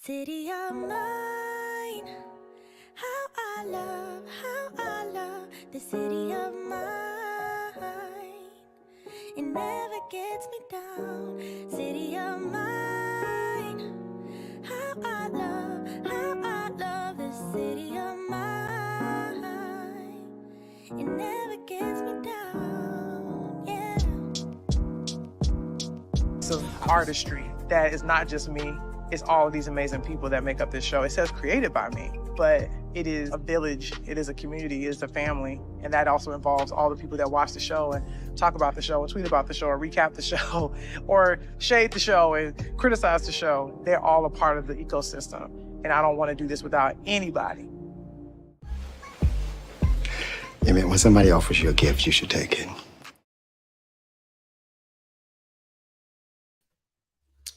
City of mine, how I love the city of mine. It never gets me down. City of mine, how I love the city of mine. It never gets me down, yeah. It's an artistry that is not just me. It's all of these amazing people that make up this show. It says created by me, but it is a village, it is a community, it is a family. And that also involves all the people that watch the show and talk about the show and tweet about the show or recap the show or shade the show and criticize the show. They're all a part of the ecosystem. And I don't want to do this without anybody. I mean, when somebody offers you a gift, you should take it.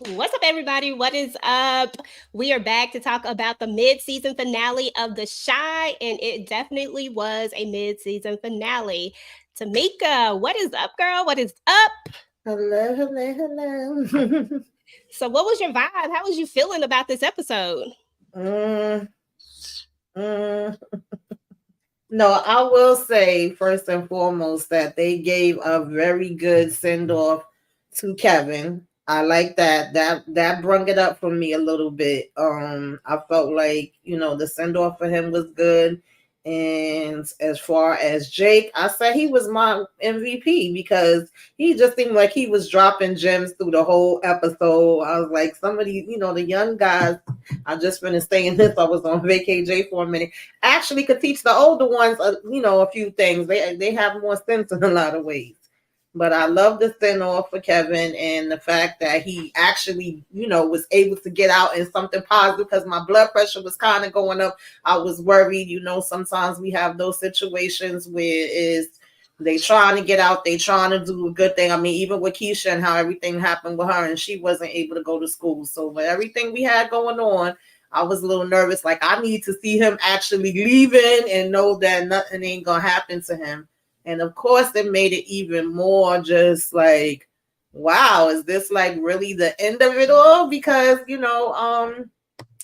What's up, everybody? What is up? We are back to talk about the mid-season finale of The Chi, and it definitely was a mid-season finale. Tamika, what is up, girl? What is up? Hello. So what was your vibe? How was you feeling about this episode? No, I will say first and foremost that they gave a very good send-off to Kevin. I like that. That brung it up for me a little bit. I felt like, the send-off for him was good. And as far as Jake, I said he was my MVP because he just seemed like he was dropping gems through the whole episode. I was like, somebody, the young guys, I just finished saying this. I was on VKJ for a minute. Actually could teach the older ones, a few things. They have more sense in a lot of ways. But I love the send-off for Kevin and the fact that he actually, was able to get out in something positive because my blood pressure was kind of going up. I was worried, sometimes we have those situations where they trying to get out, they trying to do a good thing. I mean, even with Keisha and how everything happened with her and she wasn't able to go to school. So with everything we had going on, I was a little nervous. Like, I need to see him actually leaving and know that nothing ain't going to happen to him. And of course, it made it even more just like, wow, is this like really the end of it all? Because,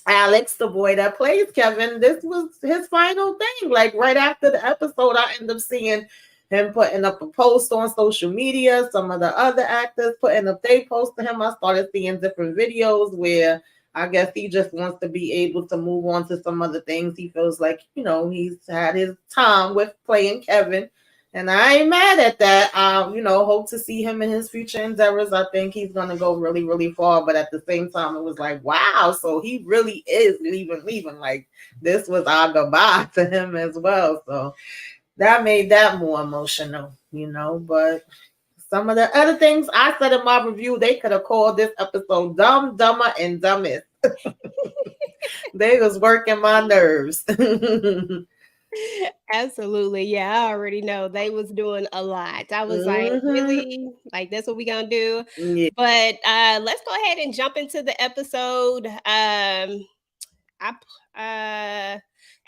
Alex, the boy that plays Kevin, this was his final thing. Like right after the episode, I ended up seeing him putting up a post on social media. Some of the other actors putting up their post to him. I started seeing different videos where I guess he just wants to be able to move on to some other things. He feels like, he's had his time with playing Kevin. And I ain't mad at that. Hope to see him in his future endeavors. I think he's going to go really, really far. But at the same time, it was like, wow, so he really is leaving. Like, this was our goodbye to him as well. So that made that more emotional, But some of the other things I said in my review, they could have called this episode Dumb, Dumber, and Dumbest. They was working my nerves. Absolutely. Yeah, I already know they was doing a lot. I was like, really? Like, that's what we gonna do? Yeah. But let's go ahead and jump into the episode.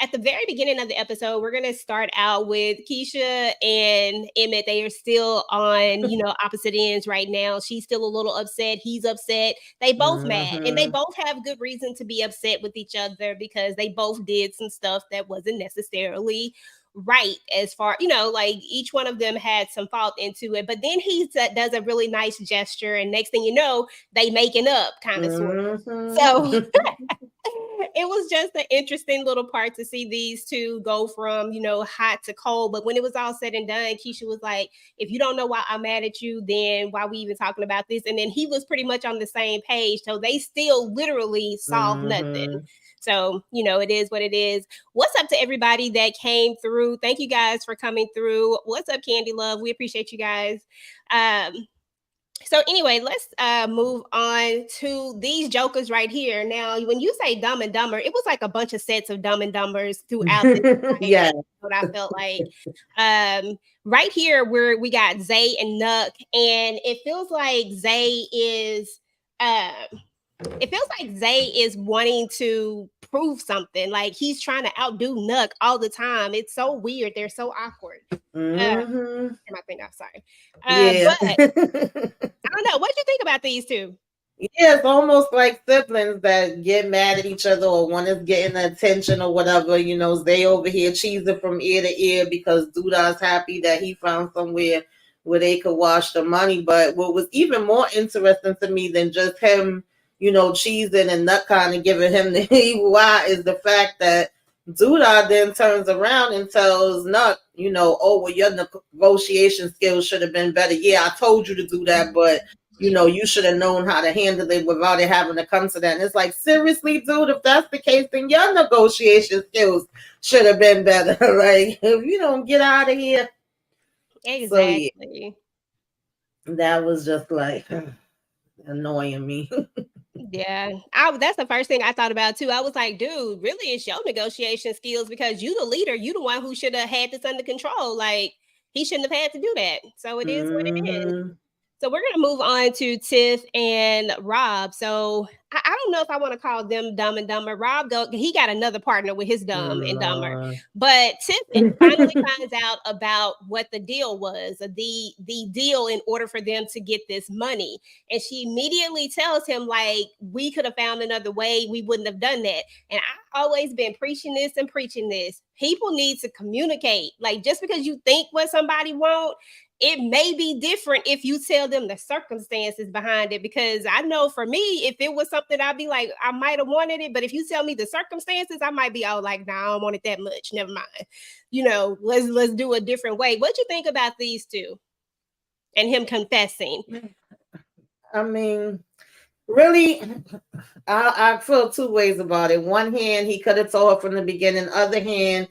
At the very beginning of the episode, we're going to start out with Keisha and Emmett. They are still on, opposite ends right now. She's still a little upset. He's upset. They both mad. And they both have good reason to be upset with each other because they both did some stuff that wasn't necessarily right as far, like each one of them had some fault into it. But then he does a really nice gesture. And next thing you know, they making up kind of sort of. So it was just an interesting little part to see these two go from, hot to cold. But when it was all said and done, Keisha was like, if you don't know why I'm mad at you, then why we even talking about this? And then he was pretty much on the same page. So they still literally solved nothing. So, it is what it is. What's up to everybody that came through? Thank you guys for coming through. What's up, Candy Love? We appreciate you guys. So anyway, let's move on to these jokers right here. Now, when you say Dumb and Dumber, it was like a bunch of sets of Dumb and Dumbers throughout this. Yeah. What I felt like. Right here where we got Zay and Nuck, and it feels like Zay is wanting to prove something. Like he's trying to outdo Nuck all the time. It's so weird. They're so awkward. I think I'm sorry. Yeah. But I don't know. What do you think about these two? Yeah, it's almost like siblings that get mad at each other, or one is getting the attention or whatever. You know, they over here cheesing from ear to ear because Duda's happy that he found somewhere where they could wash the money. But what was even more interesting to me than just him, cheesing and nut kind of giving him the evil eye is the fact that Duda then turns around and tells Nut, oh, well, your negotiation skills should have been better. Yeah, I told you to do that, but you should have known how to handle it without it having to come to that. And it's like, seriously, dude, if that's the case, then your negotiation skills should have been better. Like, if you don't get out of here. So, yeah, Exactly. that was just like annoying me. Yeah, that's the first thing I thought about too. I was like, dude, really, it's your negotiation skills because you the leader. You the one who should have had this under control. Like he shouldn't have had to do that. So it is what it is. Hmm. So we're gonna move on to Tiff and Rob. So I don't know if I want to call them Dumb and Dumber. He got another partner with his Dumb and Dumber. Lord. But Tiff finally finds out about what the deal was, the deal in order for them to get this money. And she immediately tells him, like, we could have found another way. We wouldn't have done that. And I've always been preaching this and preaching this. People need to communicate. Like, just because you think what somebody wants, it may be different if you tell them the circumstances behind it. Because I know for me, if it was something I'd be like, I might have wanted it, but if you tell me the circumstances, I might be all like, nah, I don't want it that much. Never mind. Let's do a different way. What you think about these two and him confessing? I mean, really, I feel two ways about it. One hand, he could have told her from the beginning. Other hand,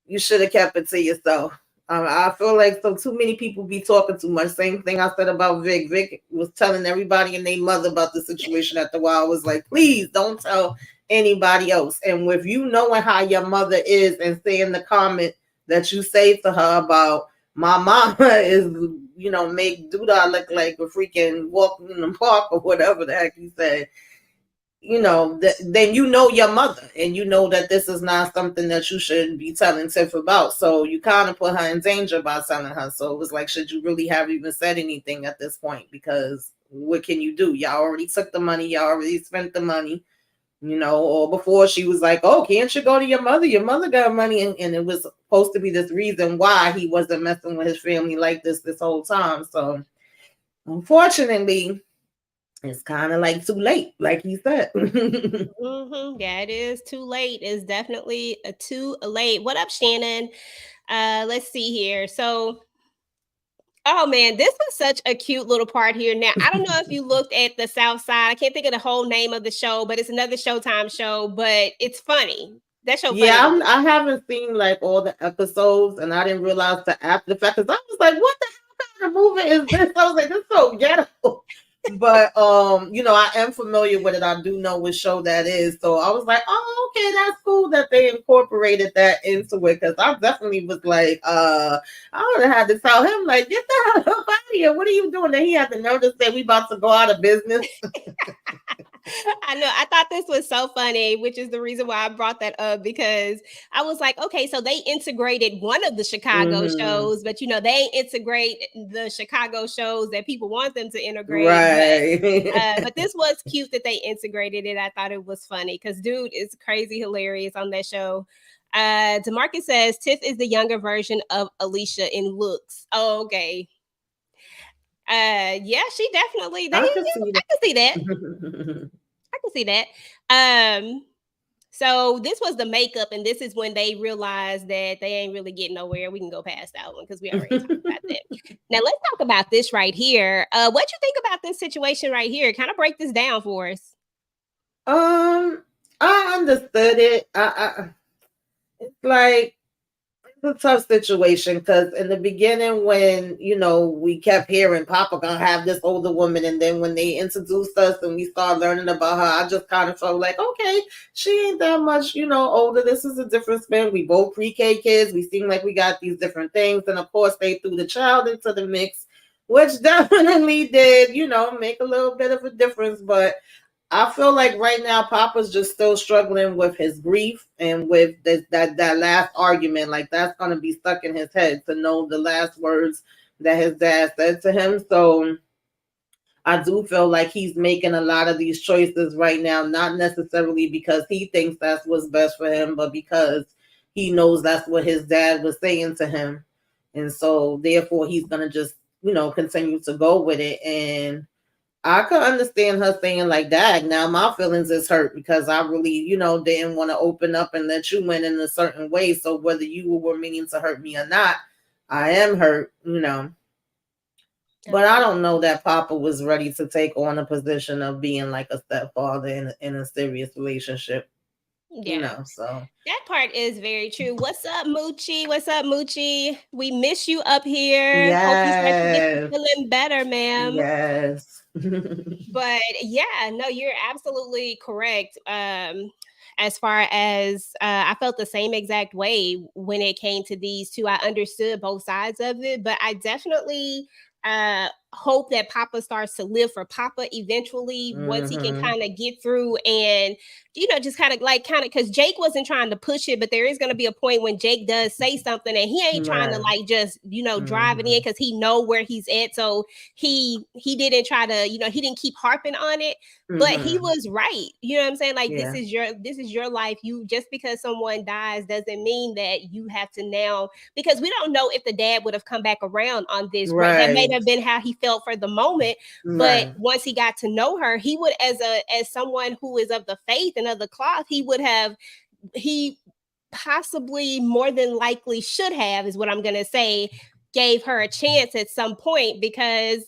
you should have kept it to yourself. I feel like too many people be talking too much. Same thing I said about Vic. Vic was telling everybody and their mother about the situation at the while. I was like, please don't tell anybody else. And with you knowing how your mother is and saying the comment that you say to her about my mama is, make Duda look like a freaking walking in the park or whatever the heck he said. Then your mother, and you know that this is not something that you should be telling Tiff about. So you kind of put her in danger by telling her. So it was like, should you really have even said anything at this point? Because what can you do? Y'all already took the money. Y'all already spent the money. Or before she was like, oh, can't you go to your mother? Your mother got money. And it was supposed to be this reason why he wasn't messing with his family like this whole time. So unfortunately, it's kind of like too late, like he said. Yeah, it is too late. It's definitely too late. What up, Shannon? Let's see here. So, oh man, this was such a cute little part here. Now, I don't know if you looked at the South Side. I can't think of the whole name of the show, but it's another Showtime show. But it's funny. That show funny. Yeah, I haven't seen like all the episodes, and I didn't realize the after the fact because I was like, "What the hell kind of movie is this?" I was like, "This is so ghetto." But I am familiar with it. I do know what show that is, so I was like, "Oh, okay, that's cool that they incorporated that into it." Because I definitely was like, I would have had to tell him like, "Get the hell up out of here! What are you doing?" And he had to notice that we about to go out of business. I know. I thought this was so funny, which is the reason why I brought that up because I was like, okay, so they integrated one of the Chicago shows, but they integrate the Chicago shows that people want them to integrate. Right. But this was cute that they integrated it. I thought it was funny because dude is crazy hilarious on that show. DeMarcus says Tiff is the younger version of Alicia in looks. Oh, okay. Yeah, she definitely. I can see that. I can see that. So this was the makeup, and this is when they realized that they ain't really getting nowhere. We can go past that one because we already talked about that. Now let's talk about this right here. What you think about this situation right here? Kind of break this down for us. I understood it. It's like a tough situation because in the beginning when we kept hearing Papa gonna have this older woman, and then when they introduced us and we started learning about her, I just kind of felt like, okay, she ain't that much older. This is a different spin. We both pre-K kids. We seem like we got these different things, and of course they threw the child into the mix, which definitely did make a little bit of a difference. But I feel like right now Papa's just still struggling with his grief and with that last argument. Like that's gonna be stuck in his head to know the last words that his dad said to him. So I do feel like he's making a lot of these choices right now, not necessarily because he thinks that's what's best for him, but because he knows that's what his dad was saying to him. And so therefore he's gonna just, continue to go with it. And I could understand her saying like that. Now my feelings is hurt because I really, didn't want to open up and let you in a certain way. So whether you were meaning to hurt me or not, I am hurt. But I don't know that Papa was ready to take on a position of being like a stepfather in a serious relationship. Yeah. So that part is very true. What's up, Moochie? What's up, Moochie? We miss you up here. Hope you start to get yes, feeling better, ma'am. yes. But yeah, no, you're absolutely correct. As far as I felt the same exact way when it came to these two. I understood both sides of it, but I definitely hope that Papa starts to live for Papa eventually once he can kind of get through and just kind of because Jake wasn't trying to push it, but there is going to be a point when Jake does say something and he ain't trying to like just drive it in because he know where he's at. So he didn't try to he didn't keep harping on it, but he was right. You know what I'm saying? Like this is your life. You just because someone dies doesn't mean that you have to now, because we don't know if the dad would have come back around on this. Right. That may have been how he felt for the moment, but once he got to know her, he would as someone who is of the faith and of the cloth, he possibly more than likely should have, is what I'm gonna say, gave her a chance at some point because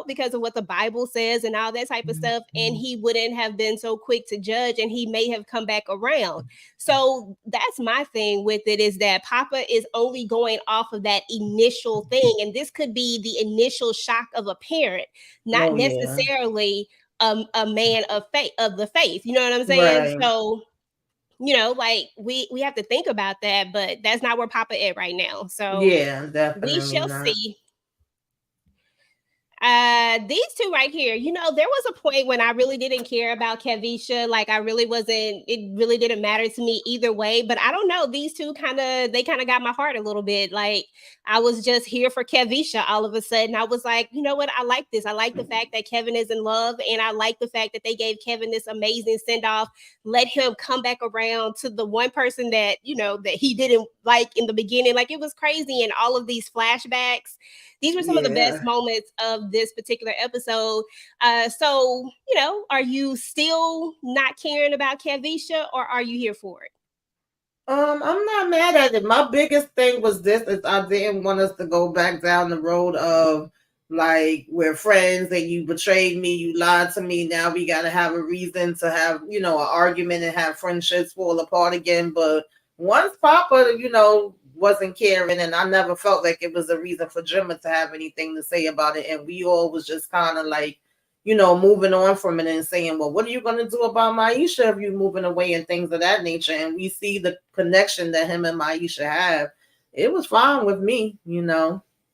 because of what the Bible says and all that type of stuff. And he wouldn't have been so quick to judge and he may have come back around. So that's my thing with it, is that Papa is only going off of that initial thing. And this could be the initial shock of a parent, not necessarily a man of the faith. You know what I'm saying? Right. So, like we have to think about that, but that's not where Papa is right now. So yeah, definitely we shall not. see. These two right here, there was a point when I really didn't care about Kevisha. Like it really didn't matter to me either way, but I don't know. These two kind of got my heart a little bit. Like I was just here for Kevisha all of a sudden. I was like, you know what? I like this. I like the fact that Kevin is in love, and I like the fact that they gave Kevin this amazing send off. Let him come back around to the one person that, that he didn't like in the beginning. Like it was crazy. And all of these flashbacks, these were some of the best moments of this particular episode. So, are you still not caring about Kevisha, or are you here for it? I'm not mad at it. My biggest thing was this: is I didn't want us to go back down the road of like we're friends and you betrayed me, you lied to me. Now we got to have a reason to have an argument and have friendships fall apart again. But once Papa, wasn't caring, and I never felt like it was a reason for Gemma to have anything to say about it, and we all was just kind of like moving on from it and saying, well, what are you going to do about Maisha if you're moving away and things of that nature? And we see the connection that him and Maisha have. It was fine with me,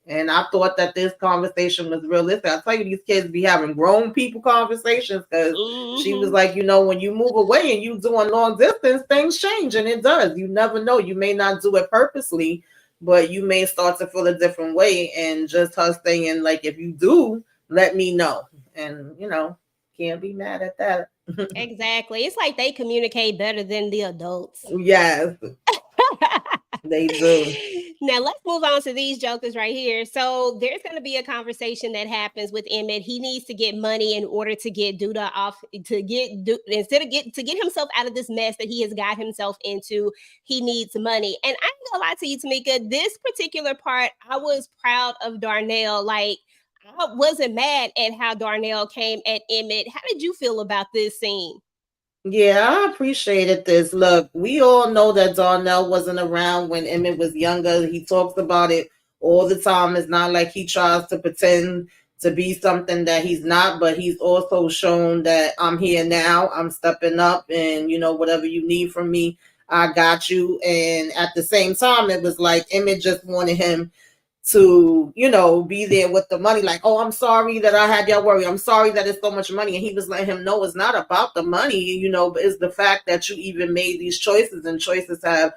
and I thought that this conversation was realistic. I tell you, these kids be having grown people conversations, because she was like, when you move away and you doing long distance, things change, and it does. You never know. You may not do it purposely, but you may start to feel a different way. And just her saying, like, if you do, let me know. And, can't be mad at that. Exactly. It's like they communicate better than the adults. Yes. They do. Now let's move on to these jokers right here. So there's going to be a conversation that happens with Emmett. He needs to get money in order to get Duda off, to get himself out of this mess that he has got himself into. He needs money. And I'm going to lie to you, Tamika, this particular part, I was proud of Darnell. Like, I wasn't mad at how Darnell came at Emmett. How did you feel about this scene? Yeah, I appreciated this. Look, we all know that Darnell wasn't around when Emmett was younger. He talks about it all the time. It's not like he tries to pretend to be something that he's not, but he's also shown that I'm here now. I'm stepping up, and whatever you need from me, I got you. And at the same time, it was like Emmett just wanted him to be there with the money, like, oh, I'm sorry that I had y'all worry, I'm sorry that it's so much money. And he was letting him know it's not about the money, but it's the fact that you even made these choices, and choices have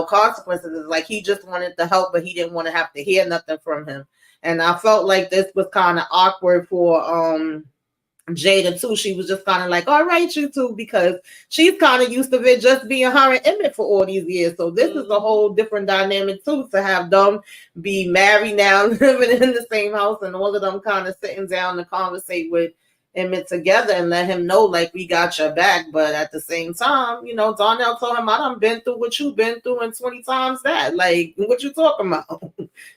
consequences. It's like he just wanted to help, but he didn't want to have to hear nothing from him. And I felt like this was kind of awkward for Jada too. She was just kind of like, all right, you two, because she's kind of used to it just being her and Emmett for all these years. So this is a whole different dynamic too, to have them be married now, living in the same house, and all of them kind of sitting down to conversate with Emmett together and let him know, like, we got your back. But at the same time, Darnell told him, I done been through what you've been through and 20 times that. Like, what you talking about?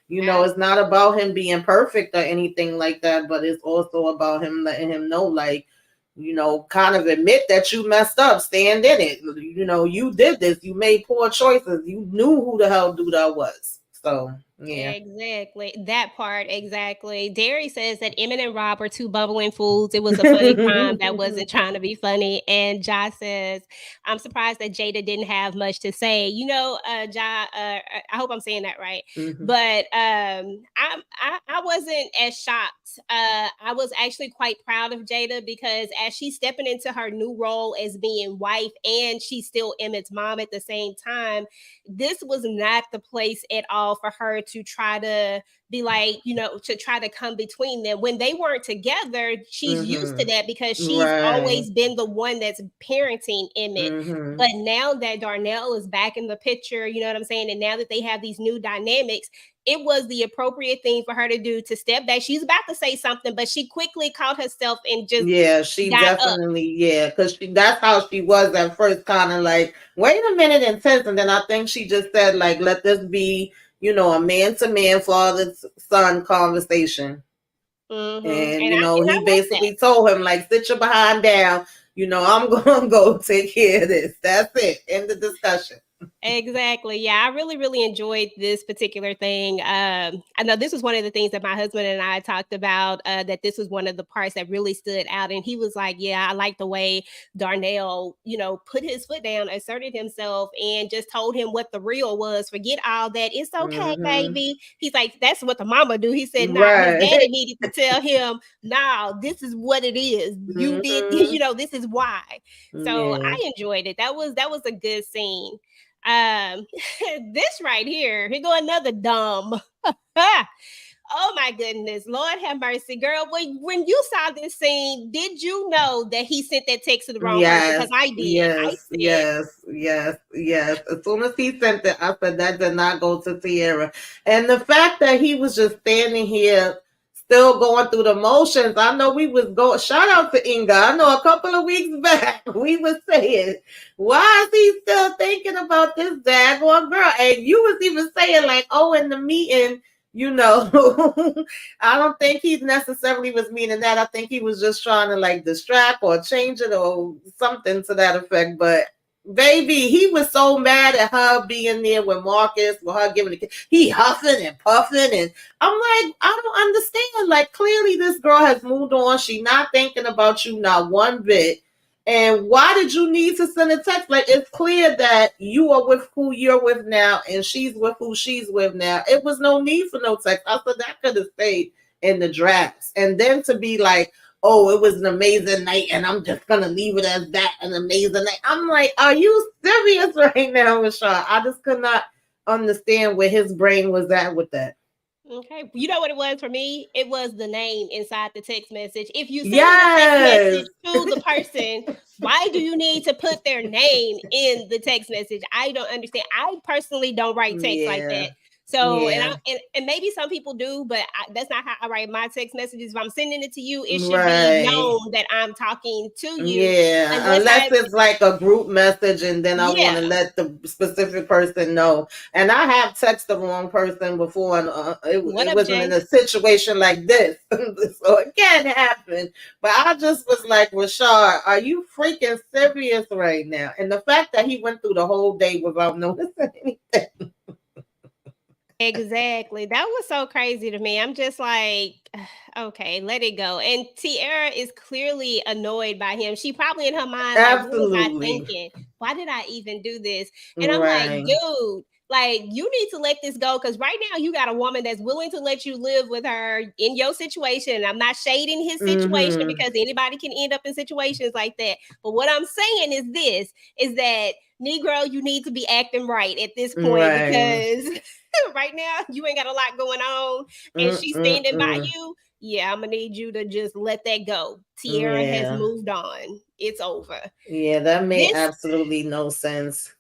It's not about him being perfect or anything like that, but it's also about him letting him know, like, kind of admit that you messed up, stand in it. You did this, you made poor choices, you knew who the hell dude I was. So yeah, exactly that part. Exactly. Derry says that Emmett and Rob are two bubbling fools. It was a funny time that wasn't trying to be funny. And Jai says, I'm surprised that Jada didn't have much to say. Jai, I hope I'm saying that right. But I wasn't as shocked. I was actually quite proud of Jada, because as she's stepping into her new role as being wife, and she's still Emmett's mom at the same time, this was not the place at all for her to try to be like, to try to come between them. When they weren't together, she's used to that, because she's always been the one that's parenting Emmett. But now that Darnell is back in the picture, you know what I'm saying? And now that they have these new dynamics, it was the appropriate thing for her to do, to step back. She's about to say something, but she quickly caught herself and just she definitely because that's how she was at first, kind of like, wait a minute, intense, and then I think she just said, like, let this be a man-to-man, father-son conversation. And he basically told him, like, sit your behind down, I'm gonna go take care of this. That's it. End the discussion. Exactly. Yeah, I really, really enjoyed this particular thing. I know this was one of the things that my husband and I talked about, that this was one of the parts that really stood out. And he was like, yeah, I like the way Darnell, put his foot down, asserted himself, and just told him what the real was. Forget all that. It's okay, baby. He's like, that's what the mama do. He said, nah, his daddy needed to tell him, nah, this is what it is. You did, this is why. So I enjoyed it. That was a good scene. This right here go another dumb. Oh my goodness, Lord have mercy, girl. When you saw this scene, did you know that he sent that text to the wrong person? Because I did. Yes. As soon as he sent it, I said that did not go to Tierra. And the fact that he was just standing here still going through the motions. I know we was going, shout out to Inga. I know a couple of weeks back we was saying, why is he still thinking about this daggone girl? And you was even saying, like, oh, in the meeting, I don't think he necessarily was meaning that. I think he was just trying to, like, distract or change it or something to that effect. But baby, he was so mad at her being there with Marcus, with her giving he huffing and puffing, and I'm like, I don't understand. Like, clearly this girl has moved on. She not thinking about you not one bit. And why did you need to send a text? Like, it's clear that you are with who you're with now, and she's with who she's with now. It was no need for no text. I said that could have stayed in the drafts. And then to be like, oh, it was an amazing night, and I'm just gonna leave it as that, an amazing night. I'm like, are you serious right now, Rashad? I just could not understand where his brain was at with that. Okay, you know what it was for me? It was the name inside the text message. If you send the text message to the person, why do you need to put their name in the text message? I don't understand. I personally don't write text like that. So, and maybe some people do, but that's not how I write my text messages. If I'm sending it to you, it should be known that I'm talking to you. Yeah, unless it's like a group message, and then I want to let the specific person know. And I have texted the wrong person before, and it wasn't in a situation like this, so it can happen. But I just was like, Rashad, are you freaking serious right now? And the fact that he went through the whole day without noticing anything. Exactly. That was so crazy to me. I'm just like, okay, let it go. And Tierra is clearly annoyed by him. She probably in her mind, like, what was I thinking? Why did I even do this? And I'm like, dude, Like, you need to let this go, because right now you got a woman that's willing to let you live with her in your situation. I'm not shading his situation because anybody can end up in situations like that. But what I'm saying is this, is that Negro, you need to be acting right at this point, because right now you ain't got a lot going on and she's standing by you. Yeah, I'm gonna need you to just let that go. Tierra has moved on. It's over. Yeah, that made absolutely no sense.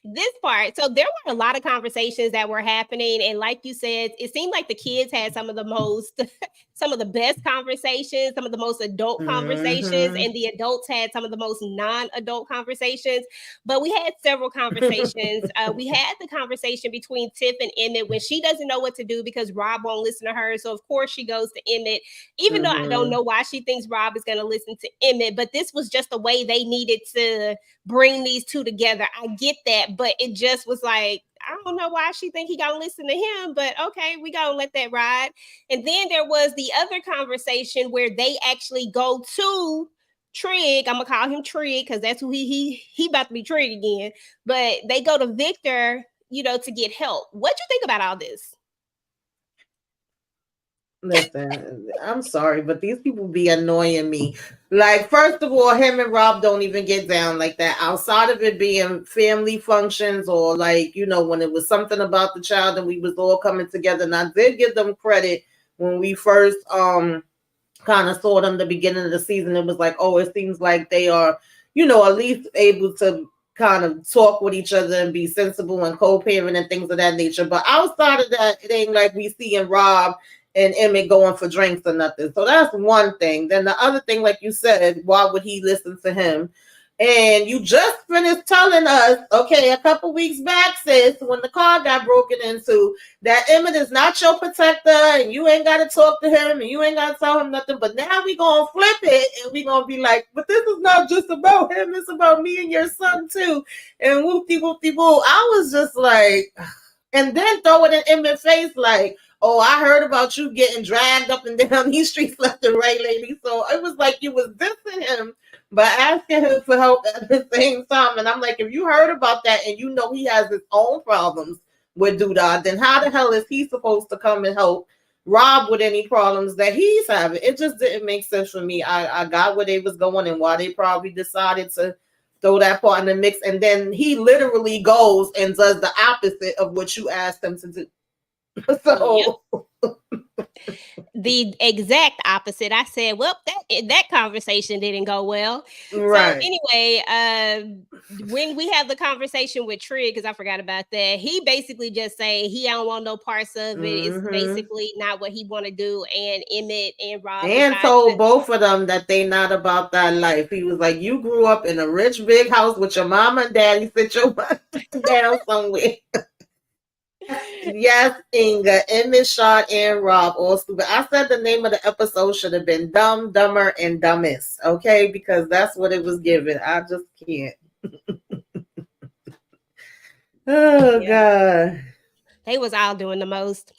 This part, so there were a lot of conversations that were happening, and like you said, it seemed like the kids had some of the most some of the best conversations, some of the most adult conversations, and the adults had some of the most non-adult conversations. But we had several conversations. We had the conversation between Tiff and Emmett when she doesn't know what to do because Rob won't listen to her, so of course she goes to Emmett, even though I don't know why she thinks Rob is going to listen to Emmett. But this was just the way they needed to bring these two together. I get that, but it just was like, I don't know why she think he gonna listen to him, but okay, we gonna let that ride. And then there was the other conversation where they actually go to Trig. I'm gonna call him Trig because that's who he about to be Trig again. But they go to Victor, to get help. What do you think about all this? Listen, I'm sorry, but these people be annoying me. Like, first of all, him and Rob don't even get down like that. Outside of it being family functions or like, when it was something about the child and we was all coming together. And I did give them credit when we first kind of saw them the beginning of the season. It was like, oh, it seems like they are, at least able to kind of talk with each other and be sensible and co-parent and things of that nature. But outside of that, it ain't like we see in Rob and Emmett going for drinks or nothing. So that's one thing. Then the other thing, like you said, why would he listen to him? And you just finished telling us, okay, a couple weeks back, sis, when the car got broken into, that Emmett is not your protector and you ain't got to talk to him and you ain't got to tell him nothing. But now we going to flip it and we going to be like, but this is not just about him. It's about me and your son too. And whoop-de-whoop-de-whoop. I was just like, and then throw it in Emmett's face like, oh, I heard about you getting dragged up and down these streets left and right, lady. So it was like you was dissing him, but asking him for help at the same time. And I'm like, if you heard about that and you know he has his own problems with Doodah, then how the hell is he supposed to come and help Rob with any problems that he's having? It just didn't make sense for me. I got where they was going and why they probably decided to throw that part in the mix. And then he literally goes and does the opposite of what you asked him to do. So the exact opposite. I said, well, that conversation didn't go well. Right. So anyway, when we have the conversation with Trig, because I forgot about that, he basically just say he don't want no parts of it. It's basically not what he want to do. And Emmett and Rob and told both of them that they not about that life. He was like, you grew up in a rich big house with your mama and daddy. Sit your butt down somewhere. Yes, Inga, Emmett, Shot, and Rob, all stupid. I said the name of the episode should have been Dumb, Dumber, and Dumbest, okay? Because that's what it was given. I just can't. Oh, God. They was all doing the most.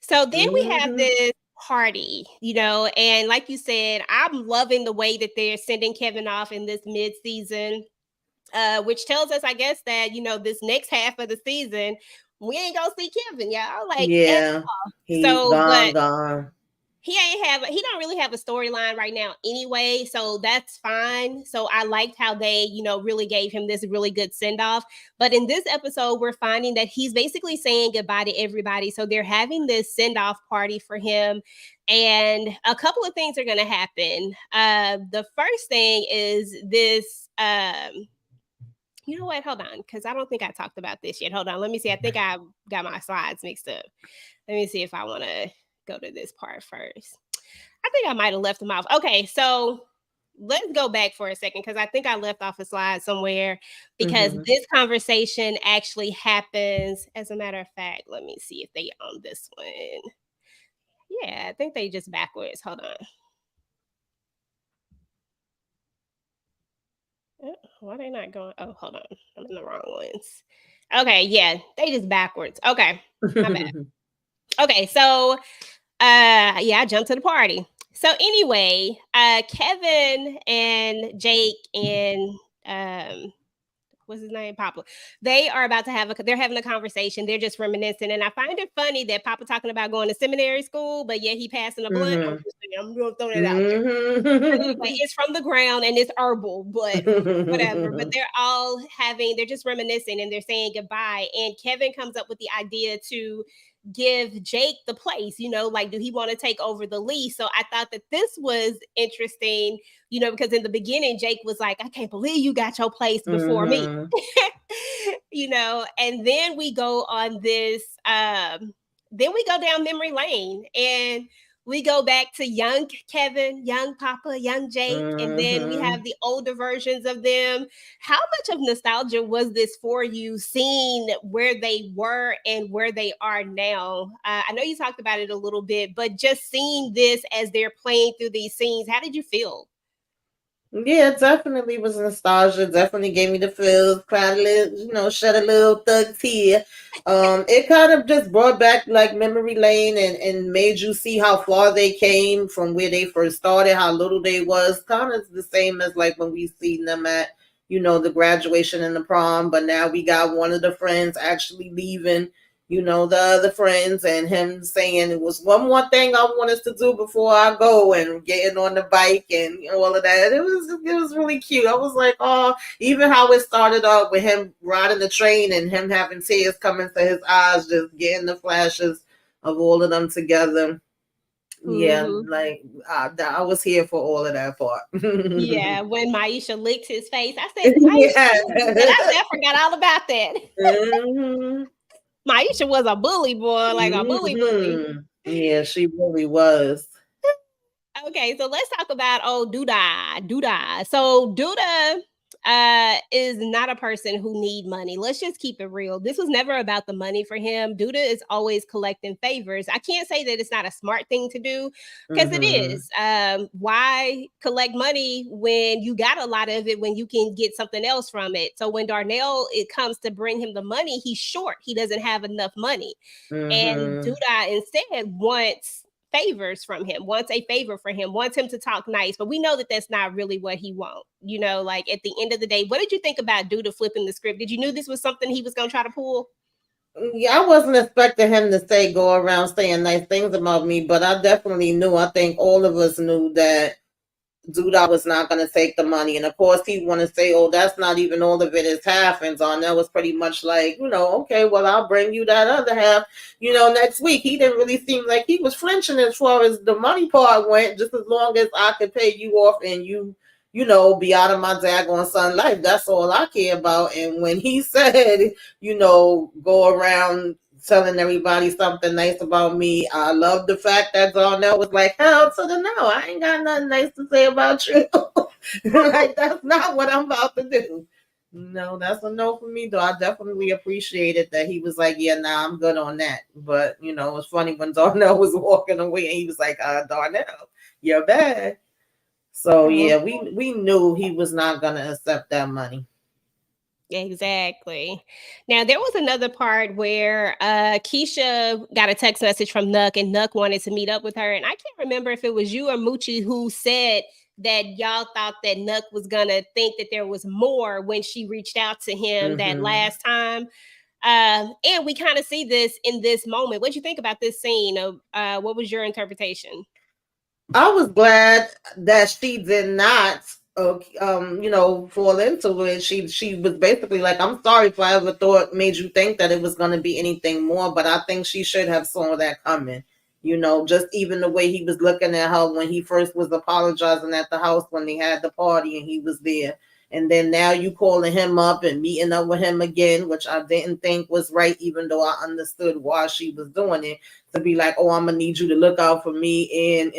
So then we have this party, and like you said, I'm loving the way that they're sending Kevin off in this mid-season, which tells us, I guess, that, this next half of the season, we ain't gonna see Kevin, y'all. Like, yeah, he's gone. He don't really have a storyline right now anyway, so that's fine. So I liked how they, really gave him this really good send-off. But in this episode, we're finding that he's basically saying goodbye to everybody. So they're having this send-off party for him. And a couple of things are gonna happen. The first thing is this you know what? Hold on, because I don't think I talked about this yet. Hold on. Let me see. I think I got my slides mixed up. Let me see if I want to go to this part first. I think I might have left them off. Okay, so let's go back for a second because I think I left off a slide somewhere because this conversation actually happens. As a matter of fact, let me see if they on this one. Yeah, I think they just backwards. Hold on. Why are they not going? Oh, hold on. I'm in the wrong ones. Okay, yeah, they just backwards. Okay, my bad. Okay, so I jumped to the party. So anyway, Kevin and Jake and what's his name? Papa. They are about to they're having a conversation. They're just reminiscing. And I find it funny that Papa talking about going to seminary school, but yet he passing a blunt. I'm going to throw that out there. Anyway, it's from the ground and it's herbal, but whatever. But they're just reminiscing and they're saying goodbye. And Kevin comes up with the idea to give Jake the place, like, do he want to take over the lease? So I thought that this was interesting, because in the beginning, Jake was like, I can't believe you got your place before me, and then we go on this, then we go down memory lane and we go back to young Kevin, young Papa, young Jake, and then we have the older versions of them. How much of nostalgia was this for you, seeing where they were and where they are now? I know you talked about it a little bit, but just seeing this as they're playing through these scenes, how did you feel? Yeah, it definitely was nostalgia. Definitely gave me the feels. Cried a little, shed a little thug tear. It kind of just brought back like memory lane and made you see how far they came from where they first started, how little they was. Kind of the same as like when we seen them at, the graduation and the prom. But now we got one of the friends actually leaving, the other friends, and him saying it was one more thing I want us to do before I go, and getting on the bike and all of that. It was really cute. I was like, oh, even how it started off with him riding the train and him having tears coming to his eyes, just getting the flashes of all of them together. Yeah, like I was here for all of that part. Yeah, when Maisha licked his face, I said, I forgot all about that. Maisha was a bully boy, like a bully. Yeah, she really was. Okay, so let's talk about Douda. So Douda is not a person who need money. Let's just keep it real. This was never about the money for him. Douda is always collecting favors. I can't say that it's not a smart thing to do, because it is. Why collect money when you got a lot of it, when you can get something else from it? So when Darnell, it comes to bring him the money, he's short. He doesn't have enough money. And Douda instead wants favors from him, wants a favor for him, wants him to talk nice, but we know that that's not really what he wants. Like at the end of the day, what did you think about Douda flipping the script? Did you knew this was something he was going to try to pull? Yeah, I wasn't expecting him to go around saying nice things about me, but I definitely knew. I think all of us knew that Douda was not going to take the money. And of course, he want to say, oh, that's not even all of it, is half. And Darnell was pretty much like, okay, well, I'll bring you that other half, next week. He didn't really seem like he was flinching as far as the money part went, just as long as I could pay you off and you be out of my daggone son life. That's all I care about. And when he said, go around telling everybody something nice about me, I love the fact that Darnell was like, hell to the no, I ain't got nothing nice to say about you. Like, that's not what I'm about to do. No, that's a no for me, though. I definitely appreciated that he was like, yeah, nah, I'm good on that. But, it was funny when Darnell was walking away and he was like, Darnell, you're bad. So, yeah, we knew he was not going to accept that money. Exactly. Now, there was another part where Keisha got a text message from Nuck, and Nuck wanted to meet up with her. And I can't remember if it was you or Moochie who said that y'all thought that Nuck was going to think that there was more when she reached out to him that last time. And we kind of see this in this moment. What do you think about this scene? What was your interpretation? I was glad that she did not fall into it. She was basically like, I'm sorry if I ever made you think that it was going to be anything more, but I think she should have saw that coming. Just even the way he was looking at her when he first was apologizing at the house when they had the party and he was there. And then now you calling him up and meeting up with him again, which I didn't think was right, even though I understood why she was doing it, to be like, oh, I'm gonna need you to look out for me and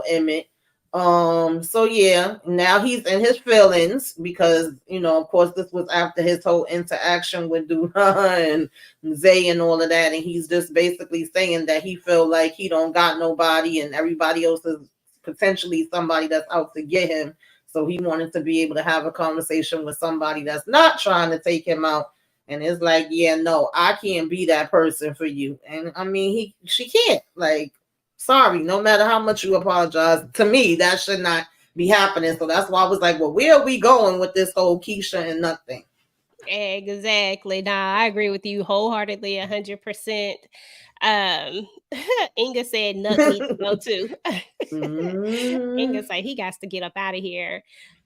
Emmett. So yeah, now he's in his feelings because, of course, this was after his whole interaction with Douda and Zay and all of that. And he's just basically saying that he feel like he don't got nobody and everybody else is potentially somebody that's out to get him. So he wanted to be able to have a conversation with somebody that's not trying to take him out. And it's like, yeah, no, I can't be that person for you. And I mean, she can't. Like, sorry, no matter how much you apologize, to me, that should not be happening. So that's why I was like, well, where are we going with this whole Keisha and nothing? Exactly. Nah, I agree with you wholeheartedly, 100%. Um, Inga said Nuck needs to go too. Inga Mm. said he got to get up out of here.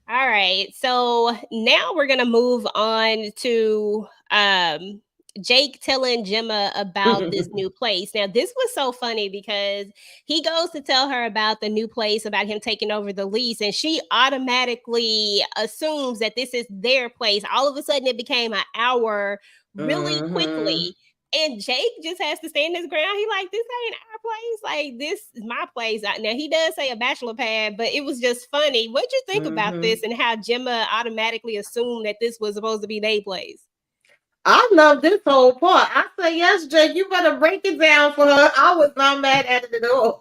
All right. So now we're gonna move on to Jake telling Gemma about this new place. Now, this was so funny because he goes to tell her about the new place, about him taking over the lease, and she automatically assumes that this is their place. All of a sudden, it became an hour really Mhm. quickly. And Jake just has to stand his ground. He like, this ain't our place. Like, this is my place. Now he does say a bachelor pad, but it was just funny. What'd you think about this Mhm. and how Gemma automatically assumed that this was supposed to be their place? I love this whole part. I say, yes, Jake, you better break it down for her. I was not mad at it at all.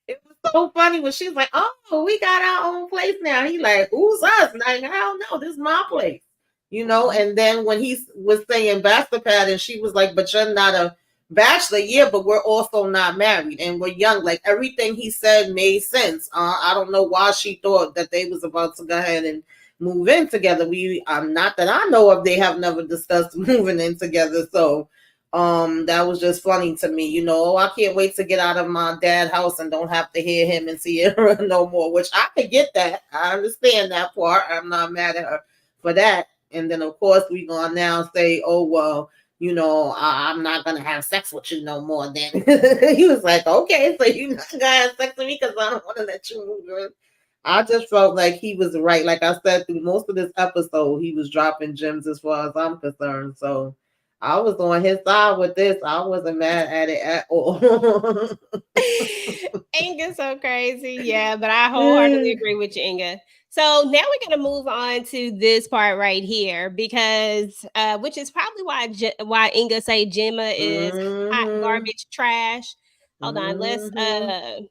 It was so funny when she's like, oh, we got our own place now. He like, who's us? Like, hell no, this is my place. You know, and then when he was saying bachelor pad, and she was like, but you're not a bachelor. Yeah, but we're also not married and we're young. Like everything he said made sense. I don't know why she thought that they was about to go ahead and move in together. We not that I know of, they have never discussed moving in together. So that was just funny to me. You know, oh, I can't wait to get out of my dad's house and don't have to hear him and see her no more, which I could get that. I understand that part. I'm not mad at her for that. And then of course we gonna now say, oh well, you know, I'm not gonna have sex with you no more. Then he was like, okay, so you're not gonna have sex with me because I don't want to let you move in. I just felt like he was right. Like I said, through most of this episode, he was dropping gems as far as I'm concerned. So I was on his side with this. I wasn't mad at it at all. Inga so crazy. Yeah, but I wholeheartedly agree with you, Inga. So now we're gonna move on to this part right here because which is probably why Inga say Gemma is hot Mhm. garbage trash. Hold on, Mhm.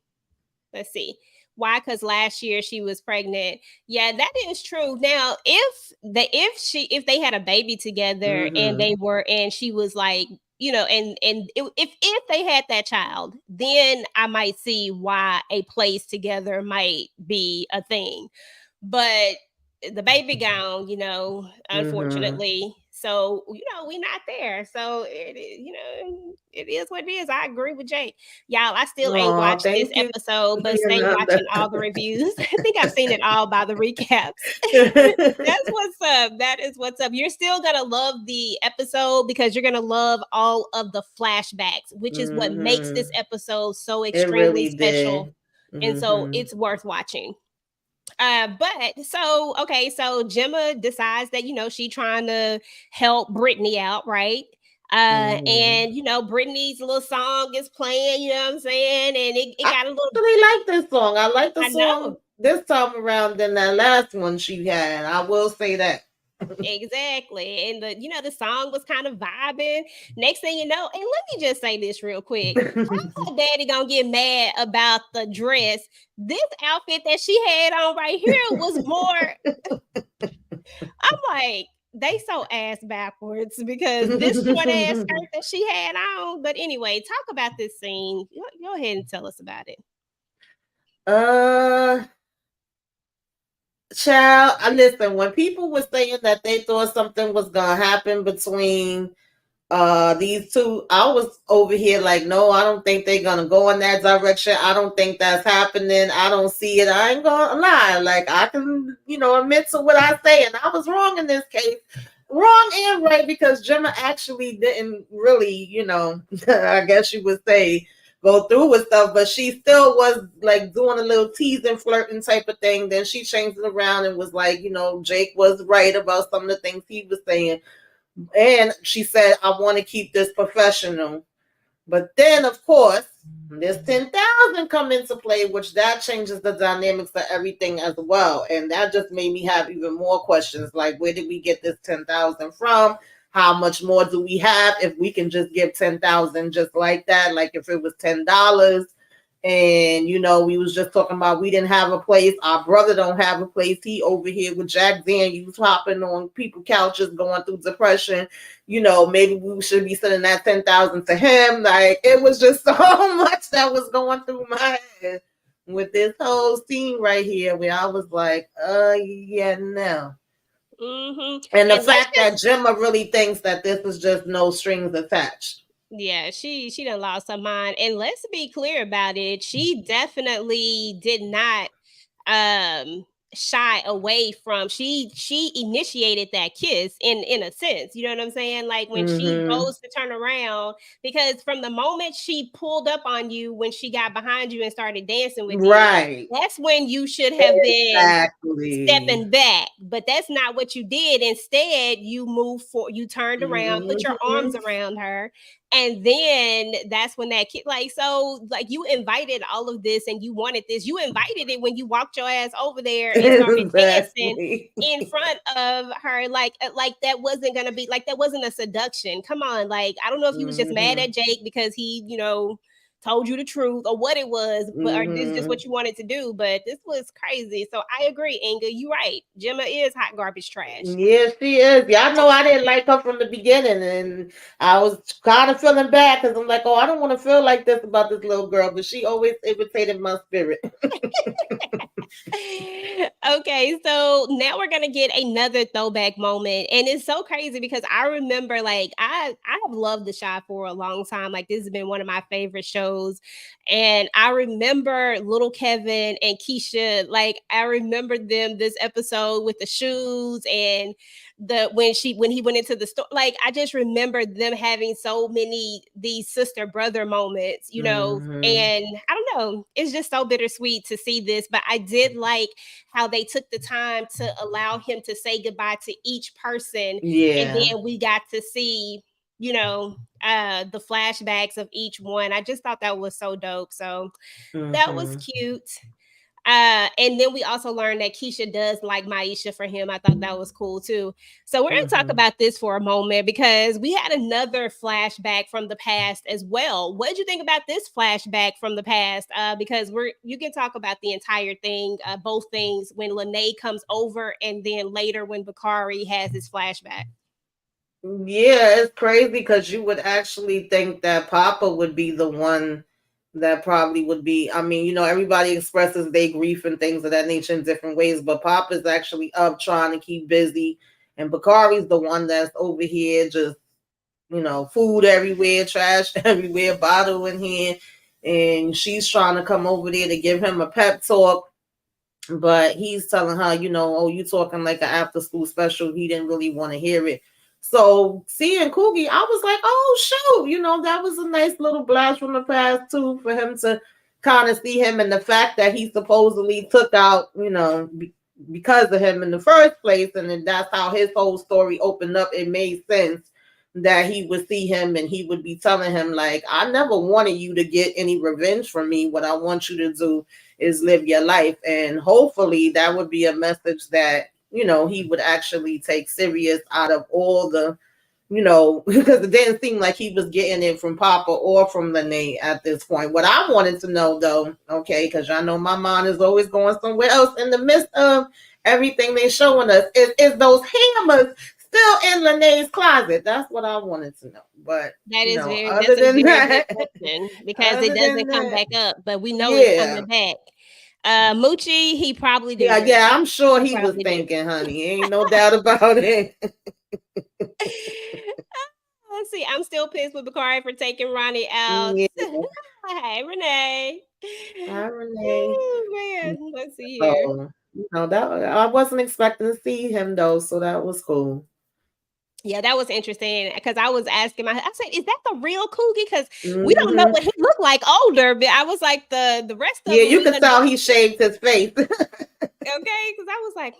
let's see. Why? Because last year she was pregnant. Yeah, that is true. Now, if they had a baby together and Mhm. she was like, if they had that child, then I might see why a place together might be a thing. But the baby gone, Mhm. unfortunately. So, we're not there. So it is what it is. I agree with Jake. Y'all, I still ain't Oh, watched this thank you, episode, but stay Leonardo. watching all the reviews. I think I've seen it all by the recaps. That's what's up. That is what's up. You're still gonna love the episode because you're gonna love all of the flashbacks, which is what makes this Mhm. episode so It extremely really special. did. And so Mhm. it's worth watching. But so okay, so Gemma decides that she trying to help Brittany out, right? Mhm. And Brittany's little song is playing, you know what I'm saying? And it I got a little. actually like this song. I like the I know. song this time around than that last one she had. I will say that. Exactly. And the song was kind of vibing. Next thing you know, and let me just say this real quick. How her daddy gonna get mad about the dress? This outfit that she had on right here was more. I'm like, they so ass backwards because this short ass skirt that she had on. But anyway, talk about this scene. Go ahead and tell us about it. uh Child, I listen, when people were saying that they thought something was gonna happen between these two, I was over here like, no, I don't think they're gonna go in that direction. I don't think that's happening. I don't see it. I ain't gonna lie. Like I can, admit to what I say, and I was wrong in this case. Wrong and right because Gemma actually didn't really, I guess you would say go through with stuff, but she still was like doing a little teasing, flirting type of thing. Then she changed it around and was like, Jake was right about some of the things he was saying. And she said, I want to keep this professional. But then, of course, this 10,000 come into play, which that changes the dynamics of everything as well. And that just made me have even more questions like, where did we get this 10,000 from? How much more do we have if we can just give 10,000 just like that? Like if it was $10, and we was just talking about we didn't have a place, our brother don't have a place, he over here with Jack Daniels hopping on people couches going through depression. Maybe we should be sending that 10,000 to him. Like it was just so much that was going through my head with this whole scene right here where I was like, yeah, no. And the And let's fact that Gemma really thinks that this is just no strings attached. yeah, she done lost her mind. And let's be clear about it. She definitely did not shy away from she initiated that kiss in a sense, you know what I'm saying, like when she goes to turn around, because from the moment she pulled up on you, when she got behind you and started dancing with you, Right. that's when you should have been Exactly. stepping back, but that's not what you did. Instead, you turned around, put your arms around her, and then that's when that kid, like, so like you invited all of this and you wanted this. You invited it when you walked your ass over there and started dancing Exactly. in front of her. Like that wasn't gonna be like, that wasn't a seduction. Come on, like I don't know if you was just mad at Jake because he, told you the truth or what it was, but or this is just what you wanted to do. But this was crazy. So I agree, Inga. You right. Gemma is hot garbage trash. Yes, she is. Y'all know I didn't like her from the beginning, and I was kind of feeling bad because I'm like, oh, I don't want to feel like this about this little girl, but she always irritated my spirit. Okay, so now we're gonna get another throwback moment, and it's so crazy because I remember, like, I have loved The Shy for a long time. Like, this has been one of my favorite shows, and I remember little Kevin and Keisha. Like, I remember them this episode with the shoes and when he went into the store. Like, I just remember them having so many these sister brother moments, and I don't know, it's just so bittersweet to see this. But I did like how they took the time to allow him to say goodbye to each person, and Yeah. then we got to see the flashbacks of each one. I just thought that was so dope. So that was cute. And then we also learned that Keisha does like Maisha for him. I thought that was cool too. So we're going to talk about this for a moment because we had another flashback from the past as well. What did you think about this flashback from the past? Because you can talk about the entire thing, both things, when Lene comes over and then later when Bakari has his flashback. Yeah, it's crazy because you would actually think that Papa would be the one that probably would be. I mean, everybody expresses their grief and things of that nature in different ways, but Papa's actually up trying to keep busy, and Bakari's the one that's over here just, food everywhere, trash everywhere, bottle in here, and she's trying to come over there to give him a pep talk. But he's telling her, oh, you talking like an after school special. He didn't really want to hear it. So seeing Coogie, I was like, oh, shoot, that was a nice little blast from the past, too, for him to kind of see him, and the fact that he supposedly took out, because of him in the first place. And then that's how his whole story opened up. It made sense that he would see him and he would be telling him, like, I never wanted you to get any revenge from me. What I want you to do is live your life. And hopefully that would be a message that, he would actually take serious out of all the, because it didn't seem like he was getting it from Papa or from Lene at this point. What I wanted to know, though, okay, because y'all know my mind is always going somewhere else in the midst of everything they're showing us, is those hammers still in Lene's closet? That's what I wanted to know. But that's a very good question because it doesn't come back up, but we know it's coming back. Moochie, he probably did. Yeah, I'm sure he was thinking, honey. Ain't no doubt about it. Let's see. I'm still pissed with Bakari for taking Ronnie out. Yeah. Hey, Renee. Hi, Renee. Oh, man. Let's see here. So, that I wasn't expecting to see him though, so that was cool. Yeah, that was interesting because I was asking I said, is that the real Coogie? Because we don't know what he looked like older, but I was like, the rest of you can tell he shaved his face. Okay, because I was like,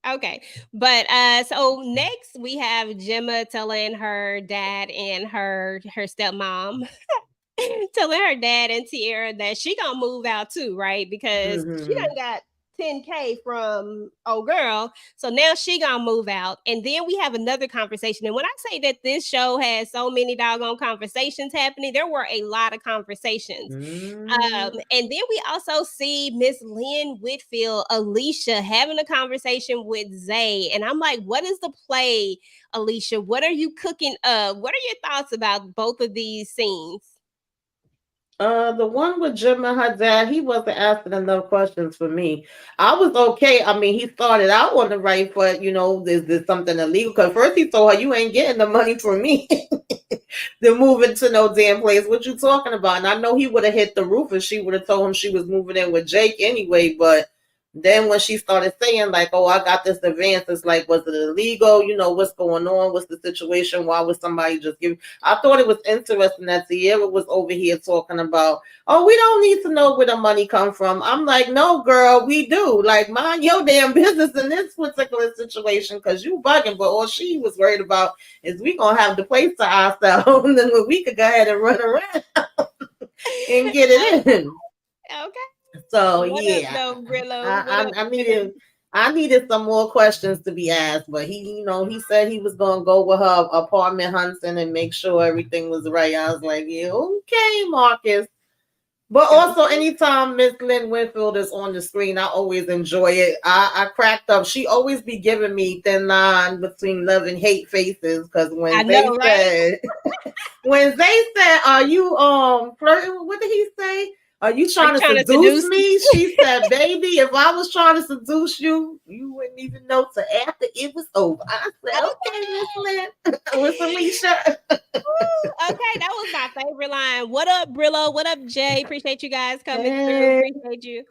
okay. But so next we have Gemma telling her dad and her stepmom telling her dad and Tierra that she gonna move out too, right? Because she done got 10K from old girl. So now she gonna move out. And then we have another conversation. And when I say that this show has so many doggone conversations happening, there were a lot of conversations. And then we also see Miss Lynn Whitfield, Alicia, having a conversation with Zay. And I'm like, what is the play, Alicia? What are you cooking up? What are your thoughts about both of these scenes? The one with Jim and her dad, he wasn't asking enough questions for me. I was okay. I mean, he started out on the right foot, is this something illegal? Because first he told her, you ain't getting the money from me to move into no damn place. What you talking about? And I know he would have hit the roof if she would have told him she was moving in with Jake anyway, but then when she started saying like, oh, I got this advance, it's like, was it illegal? What's going on? What's the situation? Why would somebody just give? I thought it was interesting that Sierra was over here talking about, oh, we don't need to know where the money come from. I'm like, no, girl, we do. Like, mind your damn business in this particular situation because you bugging. But all she was worried about is we going to have the place to ourselves and then we could go ahead and run around and get it in. Okay. So What up, yeah, though, Brillo? What I, up, I, I Brillo? needed some more questions to be asked, but he said he was gonna go with her apartment hunting and make sure everything was right. I was like, yeah, okay, Marcus. But also, anytime Miss Lynn Winfield is on the screen, I always enjoy it. I cracked up. She always be giving me thin line between love and hate faces because I know, right? when they said, "Are you flirting?" What did he say? Are you Are you trying to trying to seduce seduce? me? She said, "Baby, if I was trying to seduce you, you wouldn't even know till after it was over." I said, "Okay, Miss Lynn, with Alicia." Okay, that was my favorite line. What up, Brillo? What up, Jay? Appreciate you guys coming through. Hey. Appreciate you.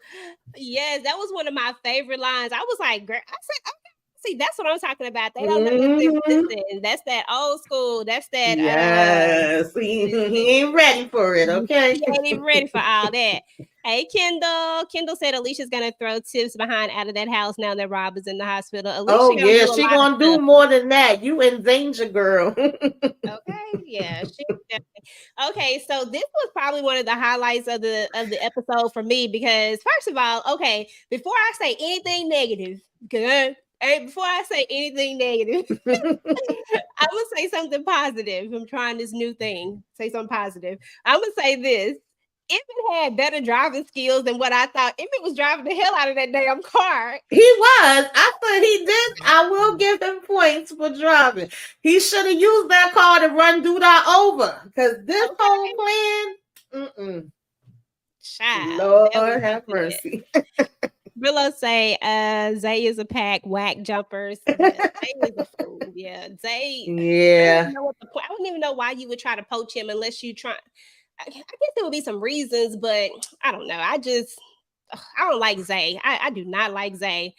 Yes, that was one of my favorite lines. I was like, girl, I said, okay, see, that's what I'm talking about. They don't know what they're missing. That's that old school. That's that Yes, he ain't ready for it. Okay. he ain't even ready for all that. Hey, Kendall. Kendall said Alicia's gonna throw tips behind out of that house now that Rob is in the hospital. Alicia Oh gonna yeah, do a she lot of gonna do stuff. more than that. You in danger, girl. Okay, yeah, she definitely. Okay, so this was probably one of the highlights of the episode for me because first of all, okay, before I say anything negative, because before I say anything negative, I'm gonna say something positive. I'm trying this new thing. Say something positive. I'm gonna say this. Emmett had better driving skills than what I thought. Emmett was driving the hell out of that damn car. He was. I thought he did. I will give him points for driving. He should have used that car to run Duda over. Because this whole plan, Child, that was Lord have good. mercy. Brillo say, Zay is a pack, whack jumpers. Yeah, Zay is a fool. Yeah, Zay. I don't Yeah. even know what the point. I wouldn't even know why you would try to poach him unless you try. I guess there would be some reasons, but I don't know. I don't like Zay. I do not like Zay.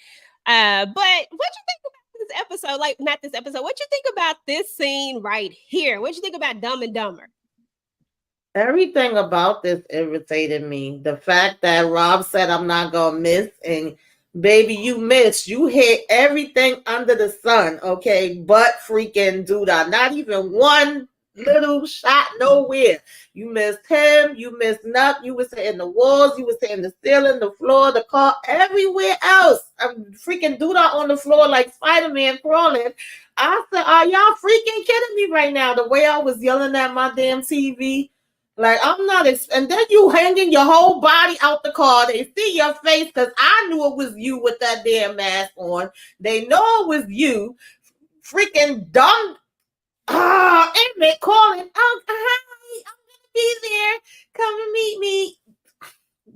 But what you think about this episode? Like, not this episode. What you think about this scene right here? What you think about Dumb and Dumber? Everything about this irritated me. The fact that Rob said, I'm not going to miss. And baby, you missed. You hit everything under the sun. Okay. But freaking Duda. Not even one little shot nowhere. You missed him. You missed nothing. You was hitting the walls. You was hitting the ceiling, the floor, the car, everywhere else. I'm freaking Duda on the floor like Spider-Man crawling. I said, are y'all freaking kidding me right now? The way I was yelling at my damn TV. Like, I'm not, and then you hanging your whole body out the car. They see your face because I knew it was you with that damn mask on. They know it was you. Freaking dumb. Emmett calling. Oh, hi, I'm going to be there. Come and meet me.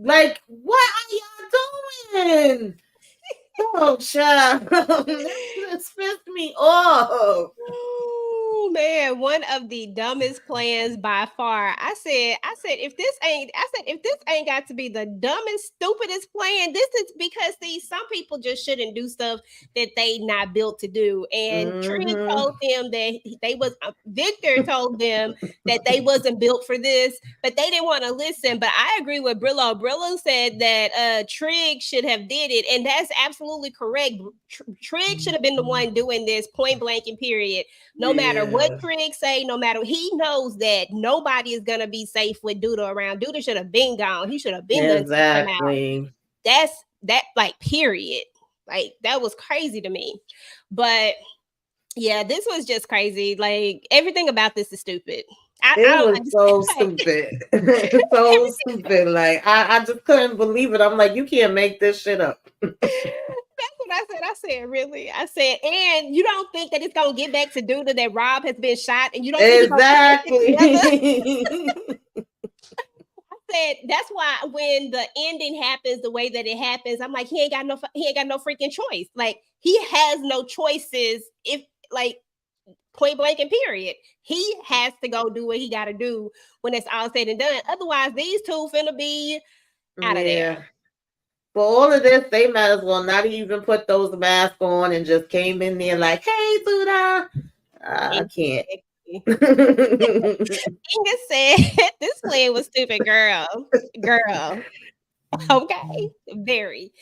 Like, what are y'all doing? Oh, child. This pissed me off. Oh man, one of the dumbest plans by far. If this ain't got to be the dumbest, stupidest plan, this is because see, some people just shouldn't do stuff that they not built to do. And Tree told them that they was Victor told them that they wasn't built for this, but they didn't want to listen. But I agree with Brillo. Brillo said that Trig should have did it, and that's absolutely correct. Trig should have been the one doing this point blank and period. No matter what Trig say, no matter he knows that nobody is gonna be safe with Duda around. Duda should have been gone. He should have been done taking him out. That's that like period. Like that was crazy to me. But yeah, this was just crazy. Like everything about this is stupid. It was so stupid. So stupid. Like I just couldn't believe it. I'm like, you can't make this shit up. That's what I said. I said, really? I said, and you don't think that it's gonna get back to Duda that Rob has been shot, and you don't think exactly. I said that's why when the ending happens the way that it happens, I'm like, he ain't got no freaking choice. Like, he has no choices. If, like, point blank and period, he has to go do what he got to do when it's all said and done. Otherwise, these two finna be out of there. For all of this, they might as well not even put those masks on and just came in there like, "Hey, Buddha." I can't. Inga said, "This plan was stupid, girl. Okay, very."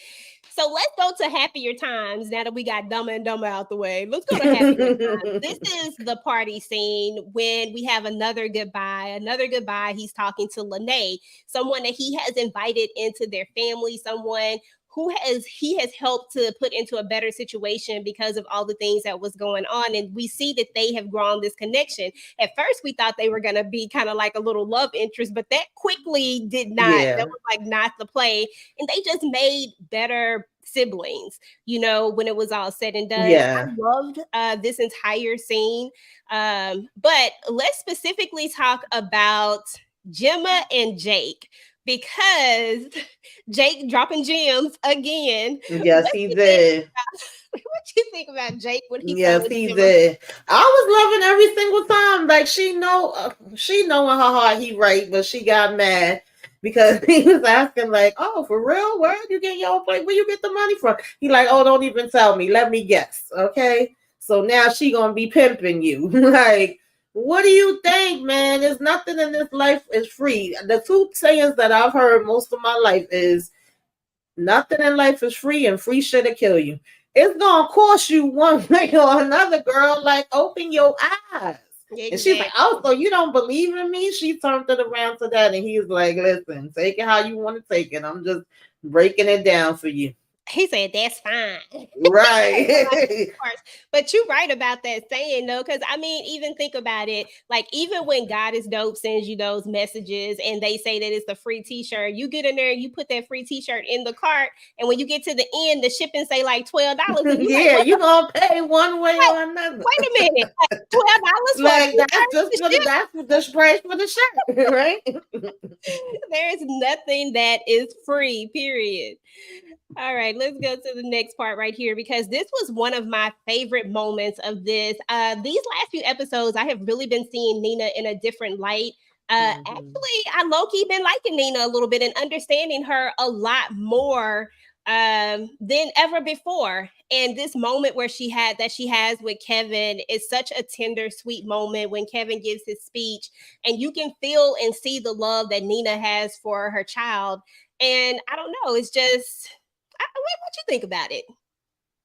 So let's go to happier times now that we got Dumber and Dumber out the way. Let's go to happier times. This is the party scene when we have another goodbye. Another goodbye. He's talking to Lene, someone that he has invited into their family, someone who he has helped to put into a better situation because of all the things that was going on. And we see that they have grown this connection. At first, we thought they were going to be kind of like a little love interest, but that quickly did not. Yeah. That was like not the play. And they just made better siblings, you know, when it was all said and done. Yeah. I loved this entire scene. But let's specifically talk about Gemma and Jake, because Jake dropping gems again. Yes, he did. What you think about Jake when he Yes, he did. I was loving every single time. Like, she know in her heart he right, but she got mad because he was asking like, "Oh, for real? Where you get your plate? Where you get the money from?" He like, "Oh, don't even tell me. Let me guess." Okay. So now she gonna be pimping you. Like, what do you think, man? There's nothing in this life is free. The two sayings that I've heard most of my life is nothing in life is free, and free shit'll kill you. It's gonna cost you one way or another, girl. Like, open your eyes. Exactly. And she's like, "Oh, so you don't believe in me?" She turned it around to that, and he's like, "Listen, take it how you want to take it. I'm just breaking it down for you." He said, "That's fine." Right. But you're right about that saying, though, because I mean, even think about it. Like, even when God is Dope sends you those messages and they say that it's a free t-shirt, you get in there and you put that free t-shirt in the cart, and when you get to the end, the shipping say like $12. And yeah, like, you're gonna pay one way or another. Wait a minute, like, $12 like that's just for that's the price for the shirt, right? There is nothing that is free, period. All right, let's go to the next part right here, because this was one of my favorite moments of this. These last few episodes, I have really been seeing Nina in a different light. Actually, I low-key been liking Nina a little bit and understanding her a lot more than ever before. And this moment where she has with Kevin is such a tender, sweet moment when Kevin gives his speech, and you can feel and see the love that Nina has for her child. And I don't know, it's just, what you think about it?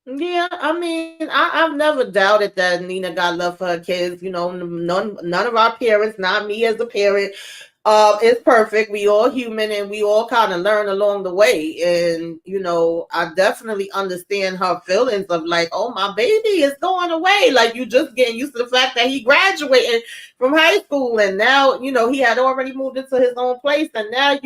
Yeah, I mean, I've never doubted that Nina got love for her kids. You know, none of our parents, not me as a parent, it's perfect. We all human, and we all kind of learn along the way. And you know, I definitely understand her feelings of like, "Oh, my baby is going away." Like, you just getting used to the fact that he graduated from high school, and now you know he had already moved into his own place, and now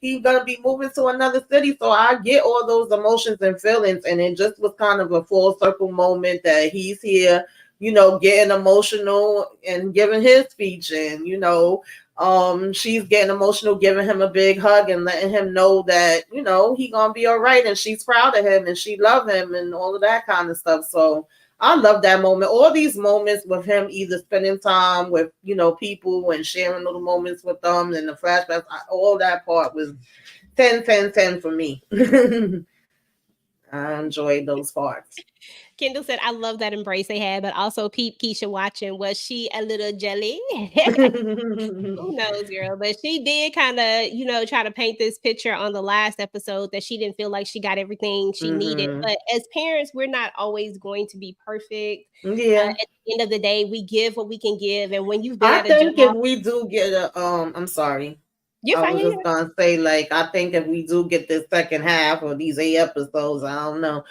he's gonna be moving to another city. So I get all those emotions and feelings, and it just was kind of a full circle moment that he's here, you know, getting emotional and giving his speech, and you know, she's getting emotional, giving him a big hug and letting him know that, you know, he gonna be all right, and she's proud of him and she love him and all of that kind of stuff. So I love that moment. All these moments with him either spending time with, you know, people and sharing little moments with them, and the flashbacks, all that part was 10, 10, 10 for me. I enjoyed those parts. Kendall said, "I love that embrace they had, but also peep Keisha watching. Was she a little jelly?" Who knows, girl? But she did kind of, you know, try to paint this picture on the last episode that she didn't feel like she got everything she needed. But as parents, we're not always going to be perfect. Yeah. At the end of the day, we give what we can give, and when you've been I at a think job, if we do get a I'm sorry. You're fine. I was just gonna say, like, I think if we do get this second half of these 8 episodes, I don't know,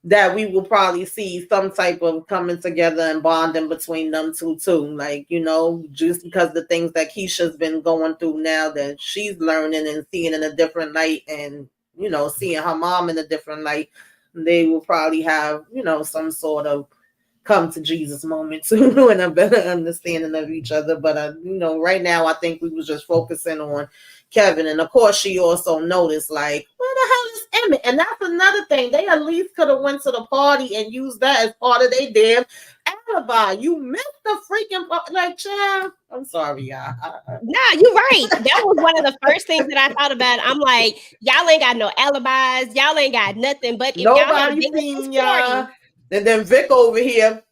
that we will probably see some type of coming together and bonding between them two too. Like, you know, just because the things that Keisha's been going through now, that she's learning and seeing in a different light, and, you know, seeing her mom in a different light, they will probably have, you know, some sort of come to Jesus moment too and a better understanding of each other. But right now I think we was just focusing on Kevin, and of course she also noticed like, where the hell is Emmett? And that's another thing. They at least could have went to the party and used that as part of their damn alibi. You missed the freaking like, child. I'm sorry, y'all. Nah, you're right. That was one of the first things that I thought about. I'm like, y'all ain't got no alibis. Y'all ain't got nothing. But if y'all had Nobody been at seen this party, y'all. And then Vic over here.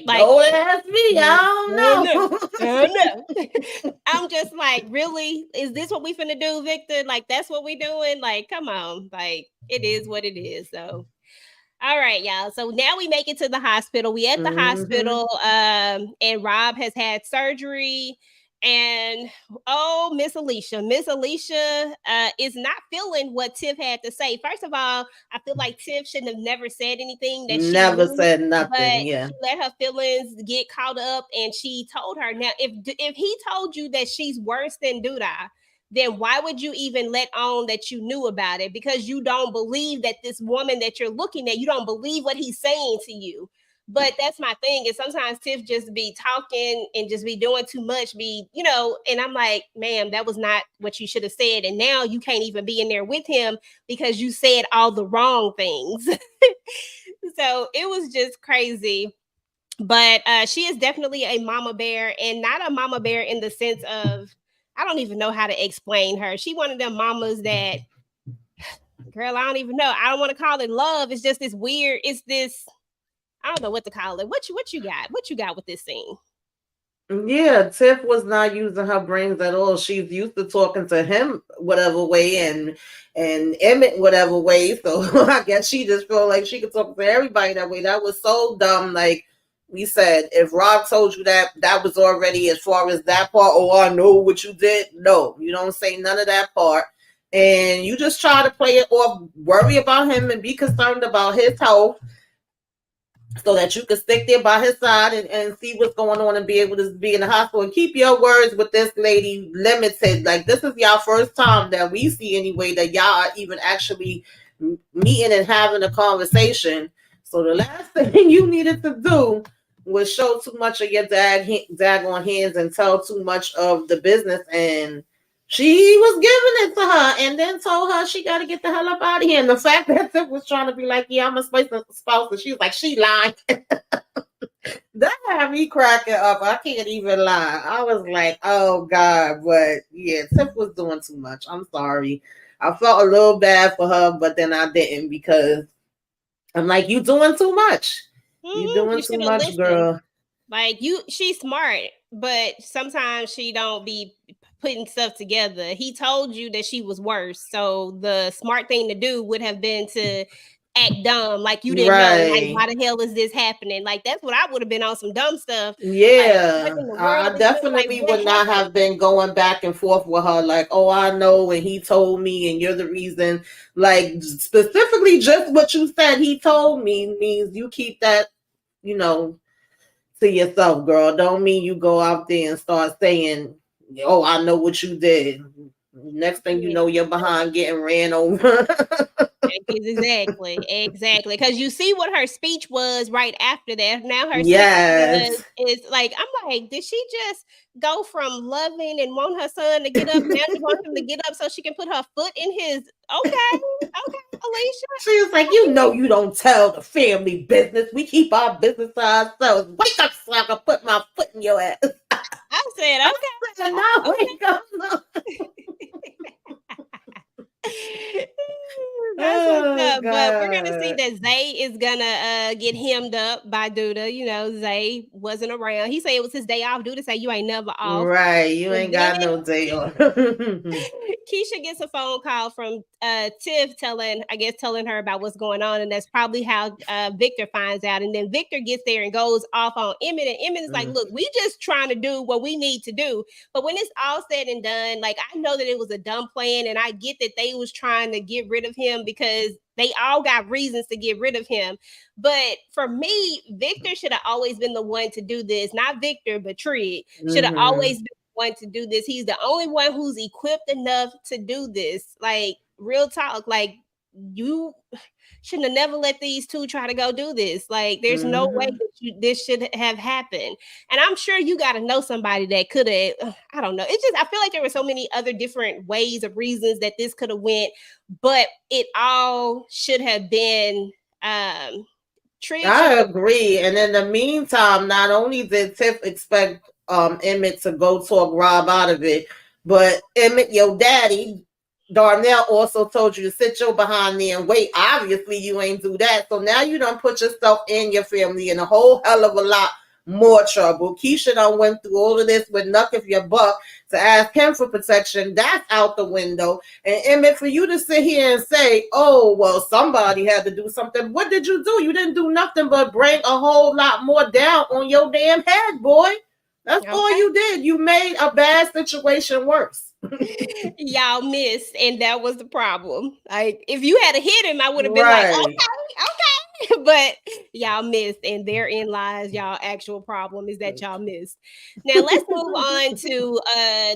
like, Don't ask me. I don't know. I'm just like, really? Is this what we finna do, Victor? Like, that's what we doing? Like, come on. Like, it is what it is. So, all right, y'all. So now we make it to the hospital. We at the hospital, and Rob has had surgery. And oh, Miss Alicia is not feeling what Tiff had to say. First of all, I feel like Tiff shouldn't have never said anything that she never knew, said nothing. but Yeah. she let her feelings get caught up, and she told her. Now, if he told you that she's worse than Duda, then why would you even let on that you knew about it? Because you don't believe that this woman that you're looking at, you don't believe what he's saying to you. But that's my thing, is sometimes Tiff just be talking and just be doing too much, and I'm like, ma'am, that was not what you should have said. And now you can't even be in there with him because you said all the wrong things. So it was just crazy. But she is definitely a mama bear, and not a mama bear in the sense of, I don't even know how to explain her. She one of them mamas that, girl, I don't even know. I don't want to call it love. It's just this weird. It's this. I don't know what to call it. What you got? What you got with this scene? Yeah, Tiff was not using her brains at all. She's used to talking to him whatever way, and Emmett whatever way. So I guess she just felt like she could talk to everybody that way. That was so dumb. Like we said, if Rob told you that was already as far as that part. Oh, I know what you did. No, you don't say none of that part. And you just try to play it off, worry about him and be concerned about his health, so that you can stick there by his side and see what's going on and be able to be in the hospital, and keep your words with this lady limited. Like, this is y'all first time that we see anyway that y'all are even actually meeting and having a conversation. So the last thing you needed to do was show too much of your daggone hands and tell too much of the business. And she was giving it to her and then told her she got to get the hell up out of here. And the fact that Tiff was trying to be like, yeah, I'm a spouse, and she was like, she lied. That had me cracking up. I can't even lie. I was like, oh God. But yeah, Tiff was doing too much. I'm sorry. I felt a little bad for her, but then I didn't, because I'm like, you doing too much. You doing too much, listened. Girl. Like, she's smart, but sometimes she don't be putting stuff together. He told you that she was worse, so the smart thing to do would have been to act dumb, like you didn't know. Like, why the hell is this happening? Like, that's what I would have been on, some dumb stuff. Yeah, like, I definitely would not have been going back and forth with her. Like, oh, I know, and he told me, and you're the reason. Like, specifically, just what you said, he told me, means you keep that, to yourself, girl. Don't mean you go out there and start saying, oh, I know what you did. Next thing you know, you're behind getting ran over. Exactly. Because you see what her speech was right after that. Now her speech is like, I'm like, did she just go from loving and want her son to get up? Now she wants him to get up so she can put her foot in his. Okay, Alicia. She was like, you don't tell the family business. We keep our business to ourselves. Wake up so I can put my foot in your ass. I said, okay. Now wake up. That's what's up. God. But we're gonna see that Zay is gonna get hemmed up by Duda. Zay wasn't around. He said it was his day off. Duda say you ain't never off. Right, you ain't got no day off. Keisha gets a phone call from Tiff telling her about what's going on, and that's probably how Victor finds out. And then Victor gets there and goes off on Emmett, and Emmett is like, look, we just trying to do what we need to do. But when it's all said and done, like, I know that it was a dumb plan, and I get that they was trying to get rid of him because they all got reasons to get rid of him. But for me, Victor should have always been the one to do this. Not Victor, but Trig should have always been the one to do this. He's the only one who's equipped enough to do this. Like, real talk. Like, you shouldn't have never let these two try to go do this. Like, there's no way that this should have happened. And I'm sure you got to know somebody that could have, I don't know. It's just, I feel like there were so many other different ways or reasons that this could have went, but it all should have been I agree. And in the meantime, not only did Tiff expect Emmett to go talk Rob out of it, but Emmett, your daddy, Darnell, also told you to sit your behind there and wait. Obviously, you ain't do that. So now you done put yourself and your family in a whole hell of a lot more trouble. Keisha done went through all of this with Nuck if your buck to ask him for protection. That's out the window. And Emmett, for you to sit here and say, oh, well, somebody had to do something. What did you do? You didn't do nothing but bring a whole lot more down on your damn head, boy. That's all you did. You made a bad situation worse. Y'all missed, and that was the problem. Like, if you had hit him, I would have been like, okay. But y'all missed, and therein lies y'all actual problem is that y'all missed. Now let's move on to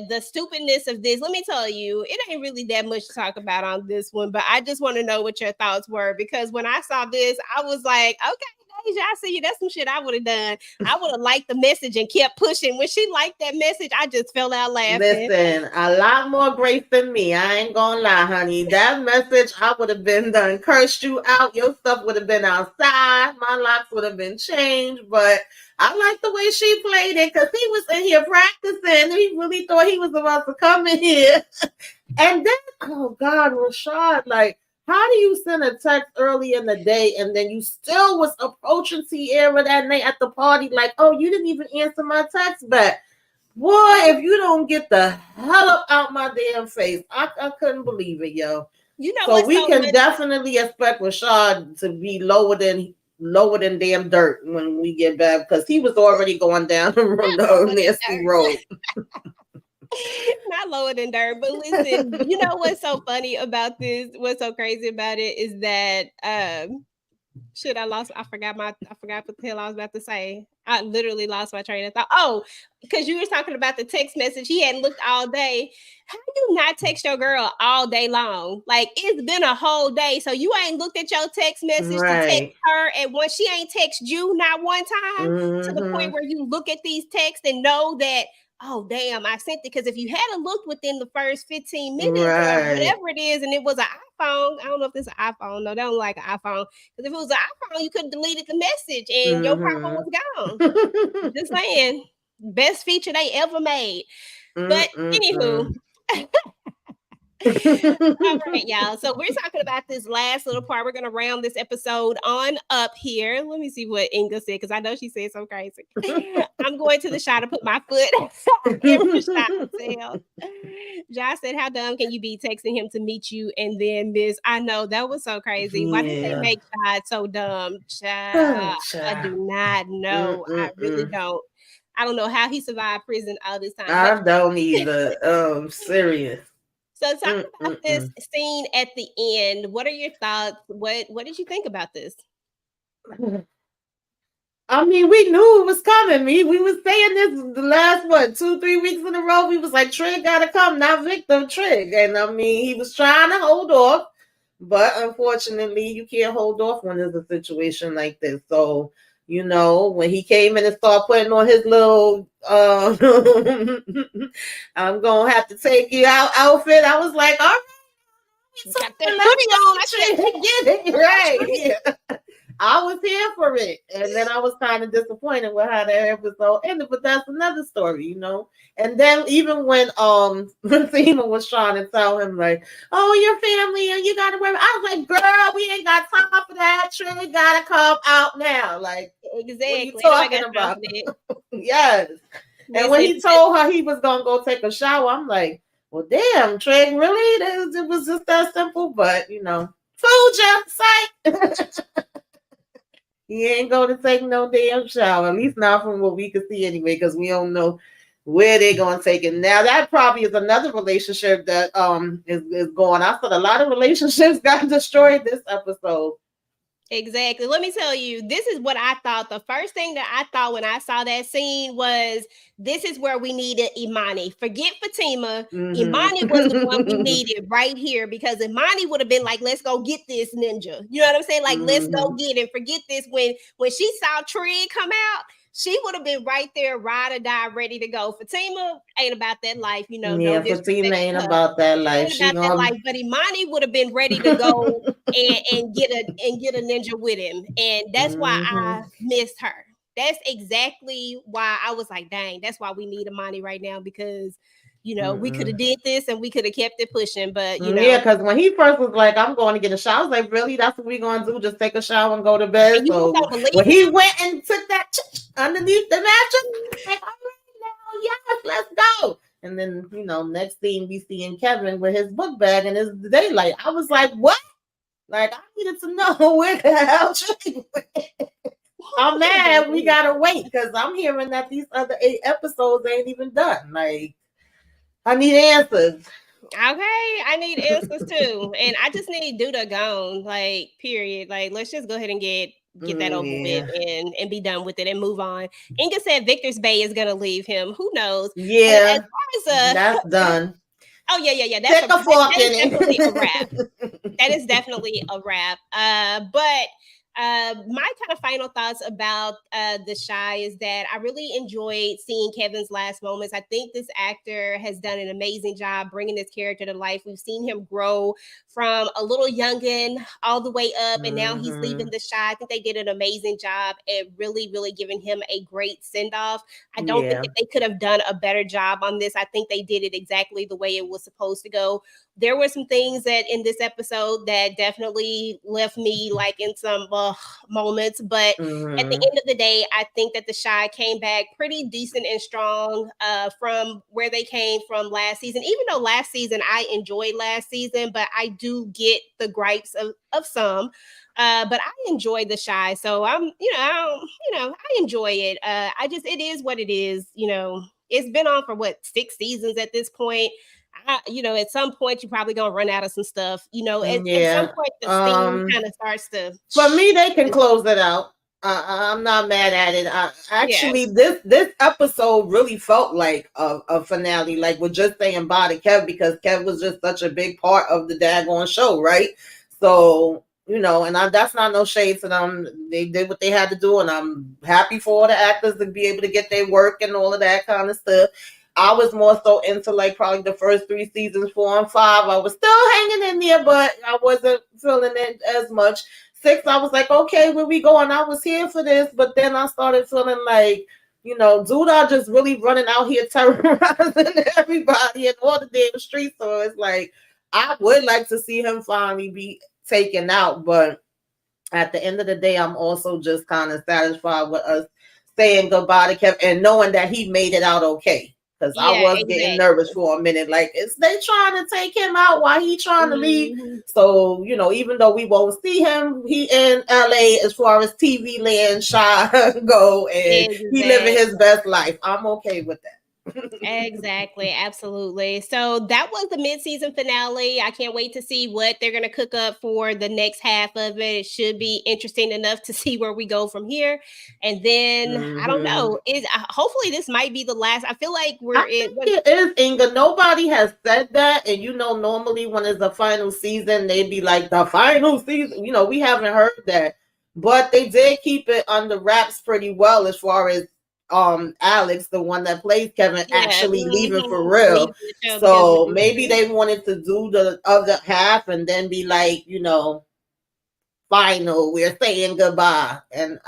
the stupidness of this. Let me tell you, it ain't really that much to talk about on this one, but I just want to know what your thoughts were, because when I saw this, I was like, okay, I see you. That's some shit I would have done. I would have liked the message and kept pushing. When she liked that message, I just fell out laughing. Listen, a lot more grace than me. I ain't gonna lie, honey. That message, I would have been done, cursed you out. Your stuff would have been outside. My locks would have been changed. But I like the way she played it, because he was in here practicing. He really thought he was about to come in here. And then, oh God, Rashad, like, how do you send a text early in the day and then you still was approaching Tierra that night at the party like, oh, you didn't even answer my text back? Boy, if you don't get the hell up out my damn face, I couldn't believe it, yo. You know, so we can definitely expect Rashad to be lower than damn dirt when we get back, because he was already going down the nasty road. Not lower than dirt, but listen, you know what's so funny about this? What's so crazy about it is that I forgot what the hell I was about to say. I literally lost my train of thought. Oh, because you were talking about the text message. He hadn't looked all day. How do you not text your girl all day long? Like, it's been a whole day, so you ain't looked at your text message to text her, and once she ain't text you not one time, to the point where you look at these texts and know that, oh, damn, I sent it. Because if you hadn't looked within the first 15 minutes or whatever it is, and it was an iPhone, I don't know if this is an iPhone. No, they don't like an iPhone. Because if it was an iPhone, you could have deleted the message and your problem was gone. Just saying. Best feature they ever made. But anywho. All right, y'all. So we're talking about this last little part. We're gonna round this episode on up here. Let me see what Inga said, because I know she said so crazy. I'm going to the shot to put my foot in Rashad's tail. Josh said, how dumb can you be texting him to meet you and then miss? I know, that was so crazy. Why did they make Shad so dumb? Child, I do not know. I really don't. I don't know how he survived prison all this time. I don't either. Serious. So talk about this scene at the end. What are your thoughts? What did you think about this? I mean, we knew it was coming. We was saying this the last 2-3 weeks in a row. We was like, Trig gotta come, not victim, Trig. And I mean, he was trying to hold off, but unfortunately, you can't hold off when there's a situation like this. So, you know, when he came in and started putting on his little I'm gonna have to take you out outfit, I was like, all right, got that hoodie on. Get it right. Yeah. I was here for it, and then I was kind of disappointed with how that episode ended. But that's another story, you know. And then even when Pfirman was trying to tell him like, "Oh, your family, and you got to worry," I was like, "Girl, we ain't got time for that. Trig gotta come out now." Like, exactly. What are you talking about? Yes. And when he told her he was gonna go take a shower, I'm like, "Well, damn, Trig, really? It was just that simple." But you know, fooled ya, psych. He ain't going to take no damn shower, at least not from what we could see anyway, because we don't know where they're going to take it. Now, that probably is another relationship that is going. I thought a lot of relationships got destroyed this episode. Exactly. Let me tell you, this is what I thought. The first thing that I thought when I saw that scene was, this is where we needed Imani. Forget Fatima. Imani was the one we needed right here, because Imani would have been like, let's go get this ninja. You know what I'm saying? Like, let's go get it. Forget this. When she saw Trig come out, she would have been right there, ride or die, ready to go. Fatima ain't about that life, no Yeah, disrespect Fatima to ain't her. about that life. Ain't She about that gonna life, but Imani would have been ready to go and get a ninja with him, and that's why I missed her. That's exactly why I was like, dang, that's why we need Imani right now, because we could have did this and we could have kept it pushing, but yeah, because when he first was like, I'm going to get a shower, I was like, really? That's what we're going to do? Just take a shower and go to bed? and you So don't believe when he him? went and took that underneath the mattress, like, all right, now, yes, let's go. And then, next thing we see in Kevin with his book bag and his daylight. I was like, what? Like, I needed to know where the hell Trig went. I'm mad we gotta wait, because I'm hearing that these other 8 episodes ain't even done. Like, I need answers. Okay, I need answers too, and I just need Duda gone, like, period. Like, let's just go ahead and get that over with and be done with it and move on. Inga said Victor's Bay is gonna leave him. Who knows? Yeah, as far as that's done. oh yeah, Stick a fork that is in definitely a wrap. it. That is definitely a wrap. But my kind of final thoughts about The Shy is that I really enjoyed seeing Kevin's last moments. I think this actor has done an amazing job bringing this character to life. We've seen him grow from a little youngin all the way up, and now he's leaving The Shy. I think they did an amazing job at really, really giving him a great send-off. I don't think that they could have done a better job on this. I think they did it exactly the way it was supposed to go. There were some things that in this episode that definitely left me like in some moments, but at the end of the day, I think that The Shy came back pretty decent and strong from where they came from last season. Even though last season I enjoyed last season, but I do get the gripes of some. But I enjoy The Shy, so I enjoy it. It is what it is. It's been on for 6 seasons at this point. At some point you're probably gonna run out of some stuff. At some point the steam kind of starts to. For me, they can close it out. I'm not mad at it. Actually, this episode really felt like a finale, like we're just saying bye to Kev, because Kev was just such a big part of the daggone show, right? So, and that's not no shade to them. They did what they had to do, and I'm happy for all the actors to be able to get their work and all of that kind of stuff. I was more so into like probably the first 3 seasons, 4 and 5. I was still hanging in there, but I wasn't feeling it as much. 6, I was like, okay, where we going? I was here for this, but then I started feeling like, dude, I just really running out here terrorizing everybody in all the damn streets. So it's like, I would like to see him finally be taken out, but at the end of the day, I'm also just kind of satisfied with us saying goodbye to Kev and knowing that he made it out okay. Because I was getting nervous for a minute. Like, is they trying to take him out while he trying to leave? So, even though we won't see him, he in LA as far as TV land Shy go, and he living his best life. I'm okay with that. Exactly, absolutely. So that was the mid-season finale. I can't wait to see what they're going to cook up for the next half of it. It should be interesting enough to see where we go from here. And then I don't know. Hopefully this might be the last. I feel like it is, Inga. Nobody has said that, and normally when it's the final season, they'd be like the final season. We haven't heard that, but they did keep it under wraps pretty well as far as Alex, the one that plays Kevin, actually leaving for real. So maybe they wanted to do the other half and then be like, final, we're saying goodbye. And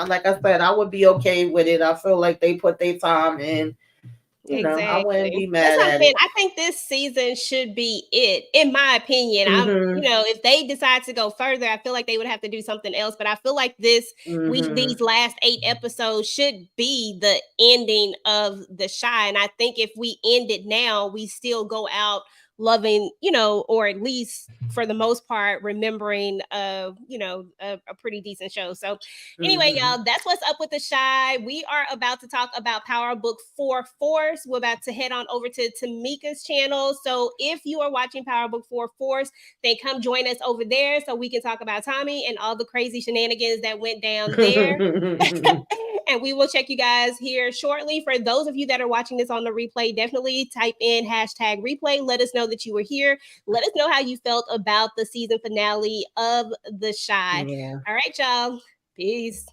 like I said, I would be okay with it. I feel like they put their time in. I wouldn't be mad at it. I think this season should be it, in my opinion. If they decide to go further, I feel like they would have to do something else. But I feel like these last 8 episodes should be the ending of The Shy. And I think if we end it now, we still go out loving, you know, or at least for the most part, remembering a pretty decent show. So anyway, y'all, that's what's up with the Shy. We are about to talk about Power Book 4 Force. We're about to head on over to Tamika's channel. So if you are watching Power Book 4 Force, then come join us over there so we can talk about Tommy and all the crazy shenanigans that went down there. And we will check you guys here shortly. For those of you that are watching this on the replay, definitely type in #replay. Let us know that you were here. Let us know how you felt about the season finale of The Shy. Yeah. All right, y'all. Peace.